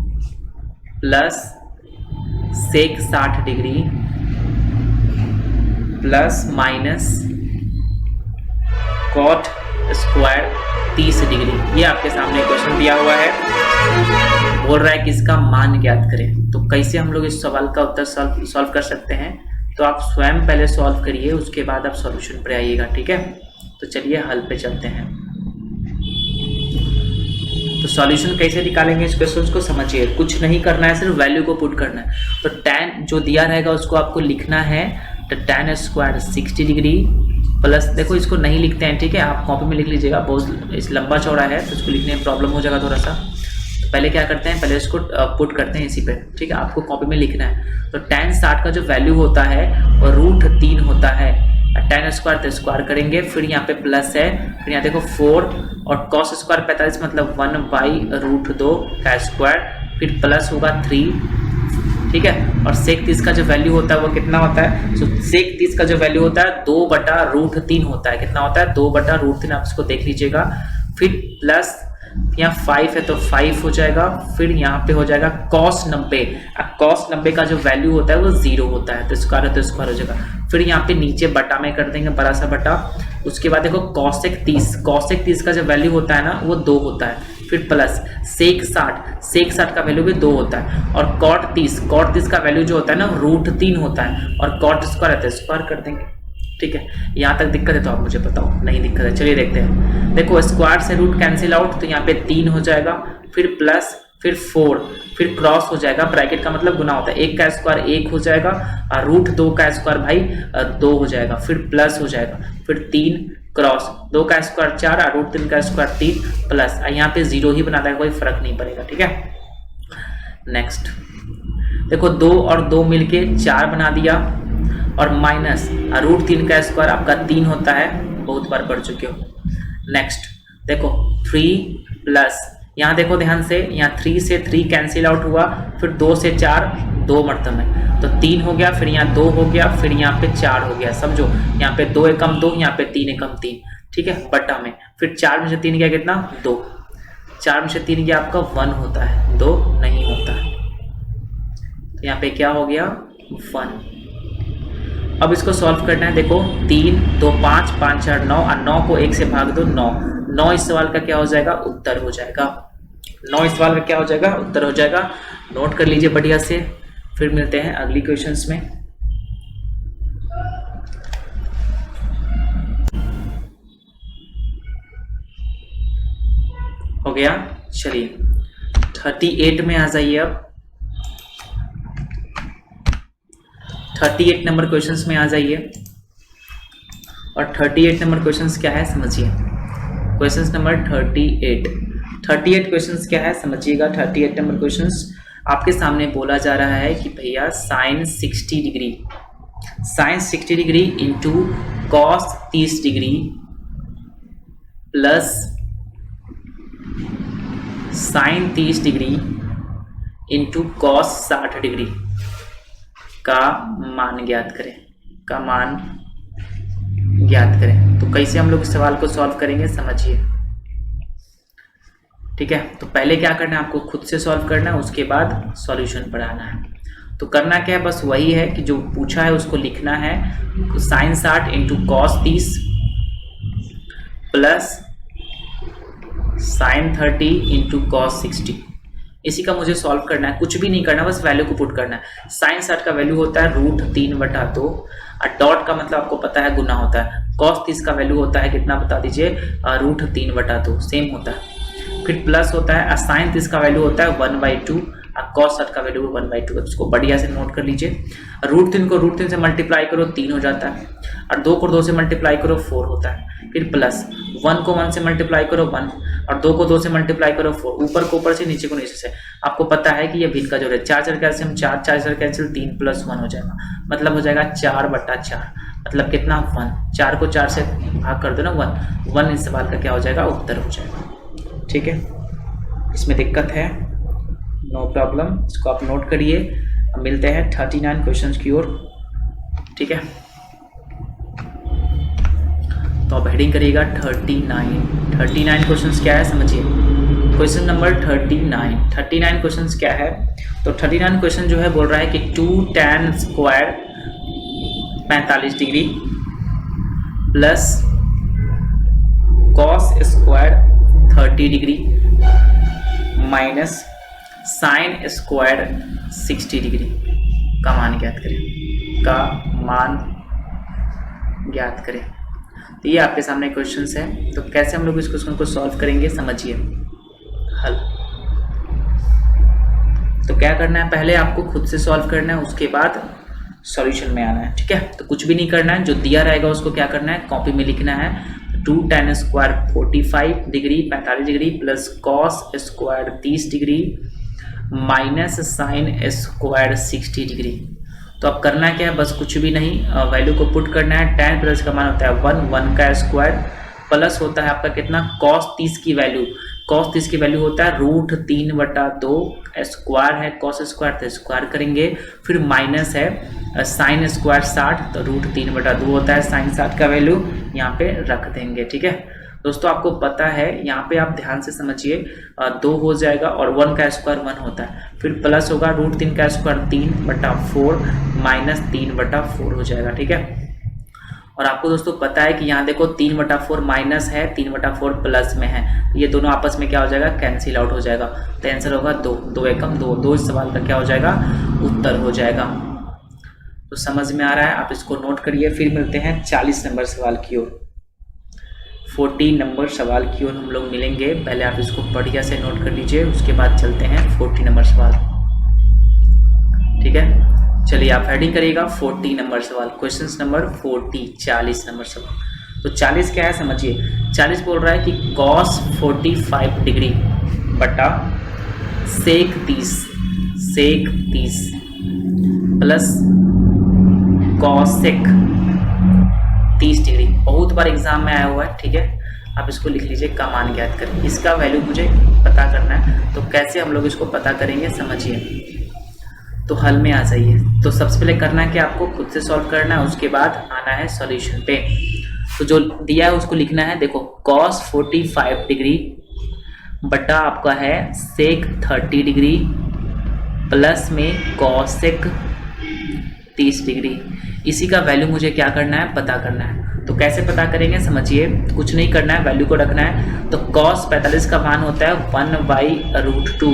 plus sec 60 degree plus minus cot square 30 degree. ये आपके सामने क्वेश्चन दिया हुआ है, बोल रहा है कि इसका मान ज्ञात करें। तो कैसे हम लोग इस सवाल का उत्तर सॉल्व कर सकते हैं, तो आप स्वयं पहले सॉल्व करिए, उसके बाद आप सॉल्यूशन पर आइएगा, ठीक है। तो चलिए हल पे चलते हैं। तो सॉल्यूशन कैसे निकालेंगे इस क्वेश्चन को समझिए, कुछ नहीं करना है, सिर्फ वैल्यू को पुट करना है। तो tan जो दिया रहेगा उसको आपको लिखना है, तो tan स्क्वायर 60 डिग्री प्लस, देखो इसको नहीं लिखते हैं, ठीक है, आप कॉपी में लिख लीजिएगा, बहुत इस लंबा चौड़ा है तो इसको लिखने में प्रॉब्लम हो जाएगा थोड़ा सा। तो पहले क्या करते हैं, पहले इसको पुट करते हैं इसी पे, ठीक है, आपको कॉपी में लिखना है। तो tan 60 का जो वैल्यू होता है वो √3 होता है, tan स्क्वायर तो स्क्वायर करेंगे, फिर यहाँ पे प्लस है, फिर यहाँ देखो 4 और cos स्क्वायर 45 मतलब 1/√2 का स्क्वायर, फिर प्लस होगा 3, ठीक है। और sec 30 का जो वैल्यू होता है वो कितना होता है, तो sec 30 का जो वैल्यू होता है 2/√3 होता है, कितना होता है 2/√3, आप इसको देख लीजिएगा। फिर प्लस यहाँ 5 है तो 5 हो जाएगा, फिर यहाँ पे हो जाएगा cos 90, अब cos 90 का जो वैल्यू होता है वो 0 होता है, तो स्क्वायर है तो स्क्वायर हो जाएगा। फिर यहाँ पे नीचे बटा में कर देंगे, बड़ा सा बटा। उसके बाद देखो cosec 30 का जो वैल्यू होता है ना वो 2 होता है, फिर प्लस सेक 60 का वैल्यू भी 2 होता है, और कॉट 30 का वैल्यू जो होता है ना √3 होता है, और कॉट स्क्वायर रहता है, स्क्वायर कर देंगे। ठीक है, यहाँ तक दिक्कत है तो आप मुझे बताओ, नहीं दिक्कत है, चलिए देखते हैं। देखो स्क्वायर से रूट कैंसिल आउट, तो यहाँ पे 3 हो जाएगा, फिर प्लस, फिर 4, फिर क्रॉस हो जाएगा, ब्रैकेट का मतलब गुना होता है, 1 का स्क्वायर 1 हो जाएगा, और √2 का स्क्वायर भाई 2 हो जाएगा, फिर प्लस हो जाएगा, फिर 3 क्रॉस, 2 का स्क्वायर 4 और √3 का स्क्वायर 3 प्लस, यहाँ पे 0 ही बना देगा, कोई फर्क नहीं पड़ेगा। ठीक है, नेक्स्ट देखो 2 और 2 मिलके 4 बना दिया, और माइनस √3 का स्क्वायर आपका 3 होता है, बहुत बार पढ़ चुके हो। नेक्स्ट देखो 3 प्लस, यहाँ देखो ध्यान से, यहाँ 3 से 3 कैंसिल आउट हुआ, फिर 2 से 4 2 मरतब है, तो 3 हो गया, फिर यहाँ 2 हो गया, फिर यहाँ पे 4 हो गया, समझो यहाँ पे 2 एकम 2, यहाँ पे 3 एकम 3। ठीक है, बटा में फिर 4 में से 3 गया कितना 2, 4 में से 3 गया आपका 1 होता है, 2 नहीं होता है, तो यहाँ पे क्या हो गया 1। अब इसको सॉल्व करना है, देखो 3 2 5 5 4 9, और 9 को 1 से भाग दो 9 इस सवाल का क्या हो जाएगा उत्तर हो जाएगा, 9 इस सवाल का क्या हो जाएगा उत्तर हो जाएगा। नोट कर लीजिए बढ़िया से, फिर मिलते हैं अगली क्वेश्चंस में। हो गया, चलिए 38 में आ जाइए। अब 38 नंबर क्वेश्चंस में आ जाइए, और 38 नंबर क्वेश्चंस क्या है समझिए। क्वेश्चंस नंबर 38 क्वेश्चंस क्या है समझिएगा। 38 नंबर क्वेश्चंस आपके सामने बोला जा रहा है कि भैया sine 60 degree into cos 30 degree plus sine 30 degree into cos 60 degree का मान ज्ञात करें। तो कैसे हम लोग इस सवाल को सॉल्व करेंगे समझिए। ठीक है, तो पहले क्या करना है आपको खुद से सॉल्व करना है, उसके बाद सॉल्यूशन पढ़ाना है। तो करना क्या है, बस वही है कि जो पूछा है उसको लिखना है, sine 60 into cos 30 plus sine 30 into cos 60, इसी का मुझे सॉल्व करना है, कुछ भी नहीं करना, बस वैल्यू को पुट करना है। साइन 60 का वैल्यू होता है √3/2, और डॉट का मतलब आपको पता है गुना होता है। कॉस 30 का वैल्यू होता है कितना बता दीजिए, √3/2 सेम होता है। फिर प्लस होता है, साइन 30 का वैल्यू होता है 1/2, और कॉस 60 का वैल्यू 1/2। इसको बढ़िया से नोट कर लीजिए। √3 को √3 से मल्टीप्लाई करो 3 हो जाता है, और 2 को 2 से मल्टीप्लाई करो 4 होता है। फिर प्लस 1 को 1 से मल्टीप्लाई करो 1, और 2 को 2 से मल्टीप्लाई करो 4, ऊपर को ऊपर से नीचे को नीचे से। आपको पता है कि ये भिन्न का जोड़ है, 4 कैल्सियम 4 4 कैंसिल 3 + 1 हो जाएगा, मतलब हो जाएगा 4/4, मतलब कितना 1। 4 को 4 से भाग कर दो ना 1 इस सवाल का क्या हो जाएगा उत्तर हो जाएगा। ठीक है, इसमें दिक्कत है नो प्रॉब्लम, इसको आप नोट करिए। अब मिलते हैं 39 क्वेश्चंस की ओर। ठीक है, तो आप हेडिंग करिएगा 39 क्वेश्चंस क्या है समझिए। क्वेश्चन नंबर 39 क्वेश्चंस क्या है, तो 39 क्वेश्चन जो है बोल रहा है कि 2 tan square 45 degree plus cos square 30 degree minus sign square 60 degree का मान ज्ञात करें। तो ये आपके सामने क्वेश्चंस है, तो कैसे हम लोग इस क्वेश्चन को सॉल्व करेंगे समझिए। हल तो क्या करना है, पहले आपको खुद से सॉल्व करना है, उसके बाद सॉल्यूशन में आना है। ठीक है, तो कुछ भी नहीं करना है, जो दिया रहेगा उसको क्या करना है कॉपी में लिखना है। 2 tan square 45 degree plus cos square 30 degree minus sign square 60 degree. तो अब करना क्या है, बस कुछ भी नहीं, वैल्यू को पुट करना है। tan प्लस का मान होता है 1 का स्क्वायर प्लस होता है आपका कितना cos 30 की वैल्यू होता है √3/2, स्क्वायर है cos स्क्वायर तो स्क्वायर करेंगे, फिर माइनस है साइन स्क्वायर 60 तो √3/2 होता है, साइन 60 का वैल्यू यहाँ पे रख देंगे। ठीक है दोस्तों, आपको पता है यहाँ पे आप ध्यान से समझिए, 2 हो जाएगा और 1 का स्क्वायर 1 होता है, फिर प्लस होगा √3 का स्क्वायर 3/4 माइनस 3/4 हो जाएगा। ठीक है, और आपको दोस्तों पता है कि यहाँ देखो 3/4 माइनस है, 3/4 प्लस में है, तो ये दोनों आपस में क्या हो जाएगा, कैंसिल आउट हो जाएगा। तो आंसर होगा 2, 2 एकम 2, 2 इस सवाल का क्या हो जाएगा, उत्तर हो जाएगा। तो समझ में आ रहा है, आप इसको नोट करिए। फिर मिलते हैं 40 नंबर सवाल की ओर। 40 नंबर सवाल की ओर हम लोग मिलेंगे। पहले आप इसको बढ़िया से नोट कर लीजिए, उसके बाद चलते हैं 40 नंबर सवाल। ठीक है, चलिए आप हेडिंग करिएगा 40 नंबर सवाल, क्वेश्चन नंबर 40, 40 नंबर सवाल। तो 40 क्या है समझिए। 40 बोल रहा है कि cos 45 डिग्री बटा sec 30 प्लस cosec 30 डिग्री। बहुत बार एग्जाम में आया हुआ है, ठीक है। आप इसको लिख लीजिए, का मान ज्ञात करें। इसका वैल्यू मुझे पता करना है, तो कैसे हम लोग इसको पता करेंगे समझिए। तो हल में आ जाइए। तो सबसे पहले करना क्या, आपको खुद से सॉल्व करना है, उसके बाद आना है सॉल्यूशन पे। तो जो दिया है उसको लिखना है। देखो cos 45 डिग्री बटा आपका है sec 30 डिग्री प्लस में cosec 30 डिग्री। इसी का वैल्यू मुझे क्या करना है, पता करना है। तो कैसे पता करेंगे समझिए। कुछ नहीं करना है, वैल्यू को रखना है। तो cos 45 का मान होता है 1/√2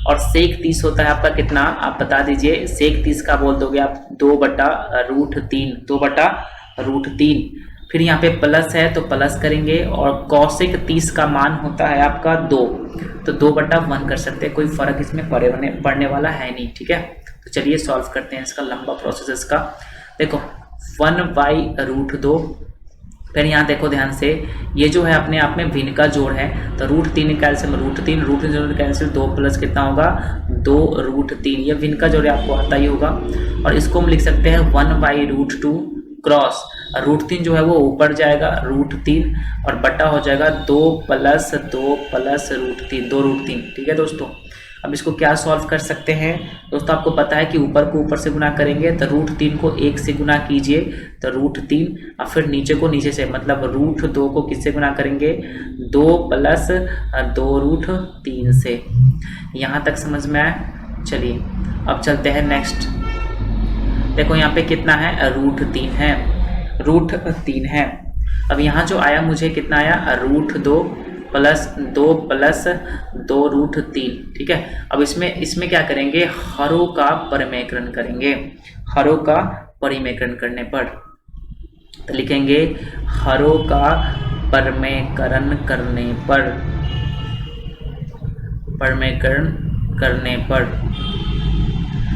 और sec 30 होता है आपका कितना, आप बता दीजिए। sec 30 का बोल दोगे आप 2/√3, 2/√3। फिर यहाँ पे प्लस है तो प्लस करेंगे, और cosec 30 का मान होता है आपका 2, तो 2/1 कर सकते हैं। कोई फर्क इसमें पड़ने वाला है नहीं, ठीक है। तो चलिए सॉल्व करते हैं इसका लंबा प्रोसेस इसका। देखो 1/√2, फिर यहाँ देखो ध्यान से, ये जो है अपने आप में भिन्न का जोड़ है, तो √3 कैल्सियम √3 कैंसिल, 2 प्लस कितना होगा 2√3, ये भिन्न का जोड़ आपको आता ही होगा। और इसको हम लिख सकते हैं 1/√2 क्रॉस √3 जो है वो ऊपर जाएगा √3 और बटा हो जाएगा 2 + 2 + √3, 2√3, ठीक है दोस्तों। अब इसको क्या सॉल्व कर सकते हैं दोस्तों, आपको पता है कि ऊपर को ऊपर से गुना करेंगे, तो √3 को 1 से गुना कीजिए तो √3, और फिर नीचे को नीचे से, मतलब √2 को किससे गुना करेंगे, 2 + 2√3 से। यहाँ तक समझ में आया। चलिए अब चलते हैं नेक्स्ट। देखो यहाँ पे कितना है, √3 है, √3 है। अब यहाँ जो आया मुझे कितना आया, √2 + 2 + 2√3, ठीक है। अब इसमें क्या करेंगे, हरों का परिमेयकरण करेंगे। हरों का परिमेयकरण करने पर तो लिखेंगे हरों का परिमेयकरण करने पर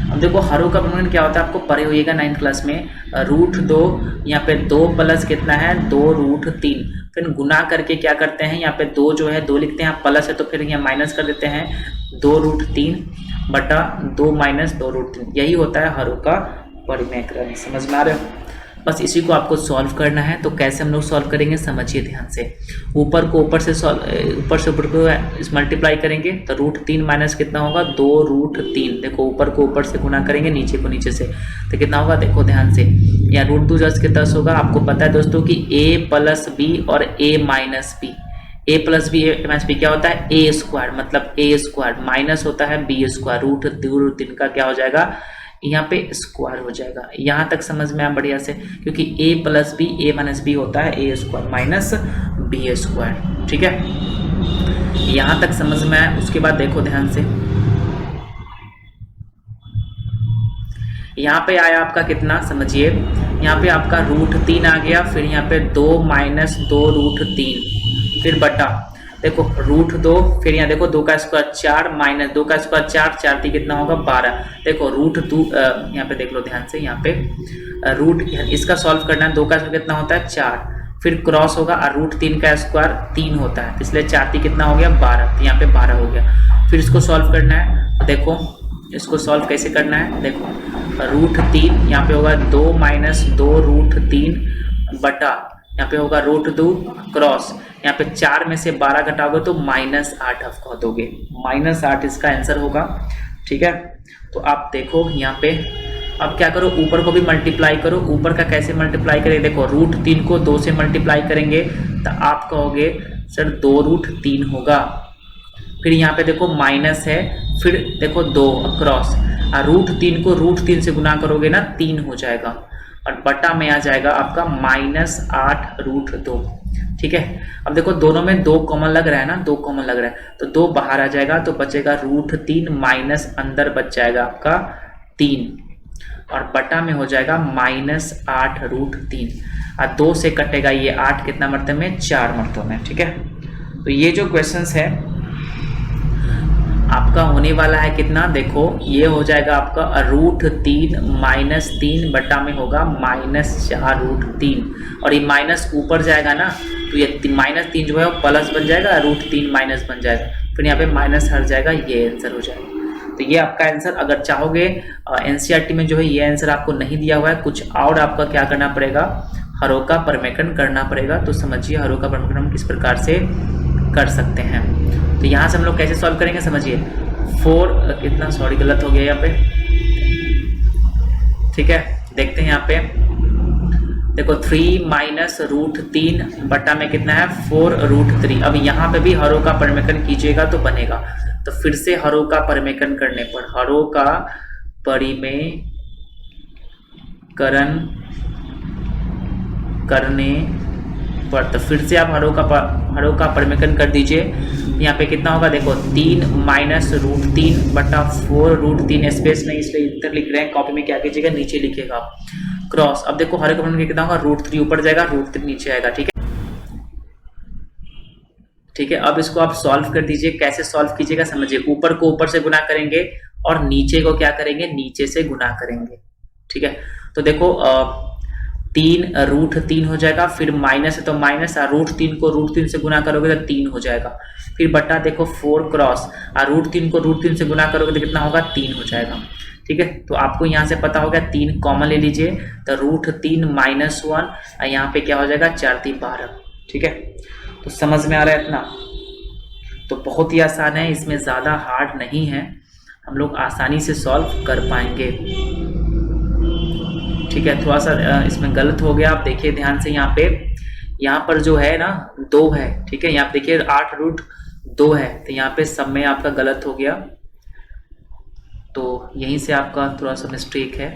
अब देखो हरों का परिमेयकरण क्या होता है, आपको पढ़े होइएगा 9th क्लास में। √2 यहाँ पे 2 प्लस कितना है 2√3, फिर गुना करके क्या करते हैं, यहाँ पे 2 जो है 2 लिखते हैं, प्लस है तो फिर यहाँ माइनस कर देते हैं, 2√3 बटा 2 - 2√3, यही होता है हरों का परिमेयकरण। समझ में आ रहे हो। बस इसी को आपको सॉल्व करना है। तो कैसे हम लोग सॉल्व करेंगे समझिए ध्यान से। ऊपर को ऊपर से ऊपर को मल्टीप्लाई करेंगे तो √3 माइनस कितना होगा 2√3। देखो ऊपर को ऊपर से गुना करेंगे, नीचे को नीचे से, तो कितना होगा देखो ध्यान से। यहाँ √2 10 के 10 होगा। आपको पता है दोस्तों कि a + b और a - b, a + b a - b क्या होता है, a², मतलब a² माइनस होता है b², √3 का क्या हो जाएगा यहाँ पे स्क्वायर हो जाएगा। यहाँ तक समझ में आया बढ़िया से, क्योंकि a + b a - b होता है a² - b², ठीक है। यहाँ तक समझ में आया। उसके बाद देखो ध्यान से, यहाँ पे आया आपका कितना समझिए, यहाँ पे आपका √3 आ गया, फिर यहाँ पे 2 - 2√3, फिर बटा देखो √2, फिर यहाँ देखो 2 का स्क्वायर 4 - 2 का स्क्वायर 4, 4 3 कितना होगा 12। देखो √2 यहाँ पे देख लो ध्यान से, यहाँ पे इसका सॉल्व करना है। 2 का स्क्वायर कितना होता है 4, फिर क्रॉस होगा, और √3 का स्क्वायर 3 होता है, इसलिए 4 3 कितना हो गया 12, तो यहाँ पे 12 हो गया। फिर इसको सॉल्व करना है। देखो इसको सॉल्व कैसे करना है, देखो √3 यहाँ पे होगा 2 - 2√3 बटा यहाँ पे होगा √2 क्रॉस, यहाँ पे 4 में से 12 घटाओगे तो -8 आप कह दोगे, -8 इसका आंसर होगा, ठीक है। तो आप देखो यहाँ पे, अब क्या करो ऊपर को भी मल्टीप्लाई करो। ऊपर का कैसे मल्टीप्लाई करें, देखो √3 को 2 से मल्टीप्लाई करेंगे तो आप कहोगे सर 2√3 होगा। फिर यहाँ पे देखो माइनस है, फिर देखो 2 क्रॉस, और √3 को √3 से गुना करोगे ना 3 हो जाएगा। और बटा में आ जाएगा आपका -8√2। ठीक है, अब देखो दोनों में 2 कॉमन लग रहा है ना, 2 कॉमन लग रहा है तो 2 बाहर आ जाएगा तो बचेगा √3 माइनस अंदर बच जाएगा आपका 3 और बटा में हो जाएगा -8√3 और 2 से कटेगा ये 8 कितना मरतबे में, 4 मरतबों में। ठीक है, तो ये जो क्वेश्चंस है आपका होने वाला है कितना, देखो ये हो जाएगा आपका √3 माइनस 3 बटा में होगा -4√3 और ये माइनस ऊपर जाएगा ना तो ये -3 जो है वो प्लस बन जाएगा, √3 माइनस बन जाएगा, फिर यहाँ पे माइनस हट जाएगा, ये आंसर हो जाएगा। तो ये आपका आंसर, अगर चाहोगे एनसीईआरटी में जो है ये आंसर आपको नहीं दिया हुआ है, कुछ और आपका क्या करना पड़ेगा, हरोका परमेकन करना पड़ेगा। तो समझिए हरोका परमेकन हम किस प्रकार से कर सकते हैं। तो यहाँ से हम लोग कैसे सॉल्व करेंगे, समझिए 4 कितना, सॉरी गलत हो गया यहाँ पे। ठीक है, देखते हैं यहाँ पे, देखो 3 माइनस √3 बटा में कितना है 4√3। अब यहाँ पे भी हरों का परिमेकन कीजिएगा तो बनेगा, तो फिर से हरों का परिमेकन करने पर, हरों का परिमेकरण करने पर, तो फिर से आप हरों का परिमेकन कर दीजिए। यहाँ पे कितना होगा, देखो 3 माइनस √3 बटा 4√3, स्पेस नहीं इसलिए इधर लिख रहे हैं, कॉपी में क्या कीजिएगा नीचे लिखिएगा क्रॉस। अब देखो हर का परिमेकन कितना होगा, √3 ऊपर जाएगा, √3 नीचे आएगा। ठीक है, ठीक है, अब इसको आप सॉल्व कर दीजिए। कैसे सॉल्व कीजिएगा समझिए, ऊपर को ऊपर से गुना करेंगे और नीचे को क्या करेंगे, नीचे से गुना करेंगे। ठीक है, तो देखो 3 √3 हो जाएगा, फिर माइनस है तो माइनस, और √3 को √3 से गुना करोगे तो 3 हो जाएगा, फिर बटा देखो 4 क्रॉस, और √3 को √3 से गुना करोगे तो कितना होगा, 3 हो जाएगा। ठीक है, तो आपको यहाँ से पता होगा 3 कॉमन ले लीजिए, तो √3 माइनस 1 और यहाँ पे क्या हो जाएगा 4 3 12। ठीक है, तो समझ में आ रहा है इतना, तो बहुत ही आसान है, इसमें ज़्यादा हार्ड नहीं है, हम लोग आसानी से सॉल्व कर पाएंगे। ठीक है, थोड़ा सा इसमें गलत हो गया, आप देखिए ध्यान से, यहाँ पर जो है ना 2 है। ठीक है, यहाँ देखिए 8√2 है, तो यहाँ पे सब में आपका गलत हो गया, तो यहीं से आपका थोड़ा सा मिस्टेक है।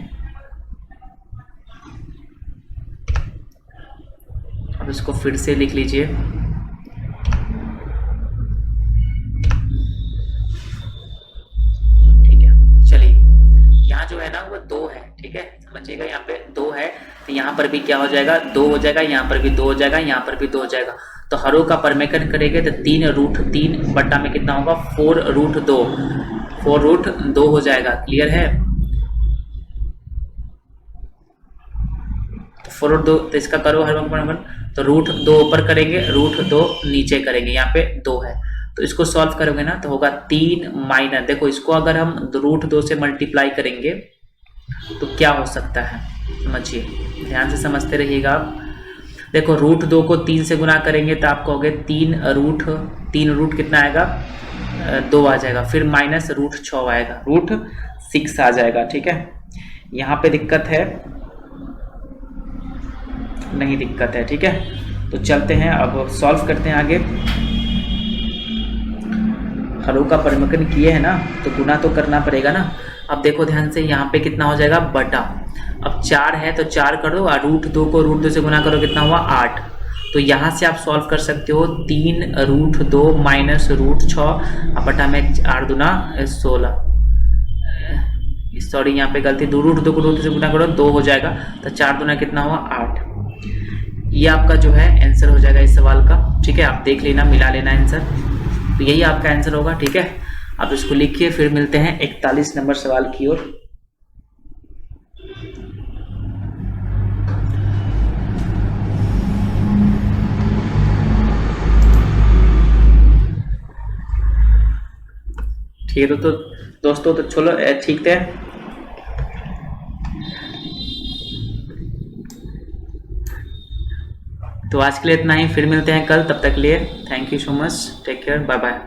अब इसको फिर से लिख लीजिए। ठीक है, चलिए यहाँ जो है ना वो 2 है। ठीक है, समझिएगा यहाँ पे 2 है, तो यहाँ पर भी क्या हो जाएगा, 2 हो जाएगा, यहाँ पर भी 2 हो जाएगा, यहाँ पर भी 2 हो जाएगा। तो हरों का परिमेकन करेंगे तो 3 √3 बटा में कितना होगा 4√2, 4√2 हो जाएगा। क्लियर है, तो 4√2, तो इसका करो हरों का परिमेकन, तो √2 ऊपर करेंगे, √2 नीचे करेंगे, यहाँ पे 2 है, तो इसको सॉल्व करोगे ना तो होगा 3 माइनस, देखो इसको अगर हम √2 से मल्टीप्लाई करेंगे तो क्या हो सकता है, समझिए ध्यान से समझते रहिएगा आप। देखो √2 को 3 से गुना करेंगे तो आप कहोगे 3 रूट कितना आएगा 2 आ जाएगा, फिर माइनस √6 आएगा, √6 आ जाएगा। ठीक है, यहाँ पे दिक्कत है, नहीं दिक्कत है। ठीक है, तो चलते हैं अब सॉल्व करते हैं आगे। हरों का परिमेकन किए है ना तो गुना तो करना पड़ेगा ना। अब देखो ध्यान से, यहाँ पे कितना हो जाएगा बटा, अब 4 है तो 4 करो और √2 को √2 से गुना करो, कितना हुआ 8। तो यहाँ से आप सॉल्व कर सकते हो 3 √2 माइनस √6 बटा में 8 दूना 16, सॉरी यहाँ पे गलती, √2 को √2 से गुना करो 2 हो जाएगा, तो 4 दूना कितना हुआ 8। ये आपका जो है आंसर हो जाएगा इस सवाल का। ठीक है, आप देख लेना, मिला लेना आंसर, तो यही आपका आंसर होगा। ठीक है, आप इसको लिखिए, फिर मिलते हैं 41 नंबर सवाल की ओर। ठीक है, तो दोस्तों तो चलो ठीक है, तो आज के लिए इतना ही, फिर मिलते हैं कल, तब तक लिए thank you so much, take care, bye bye.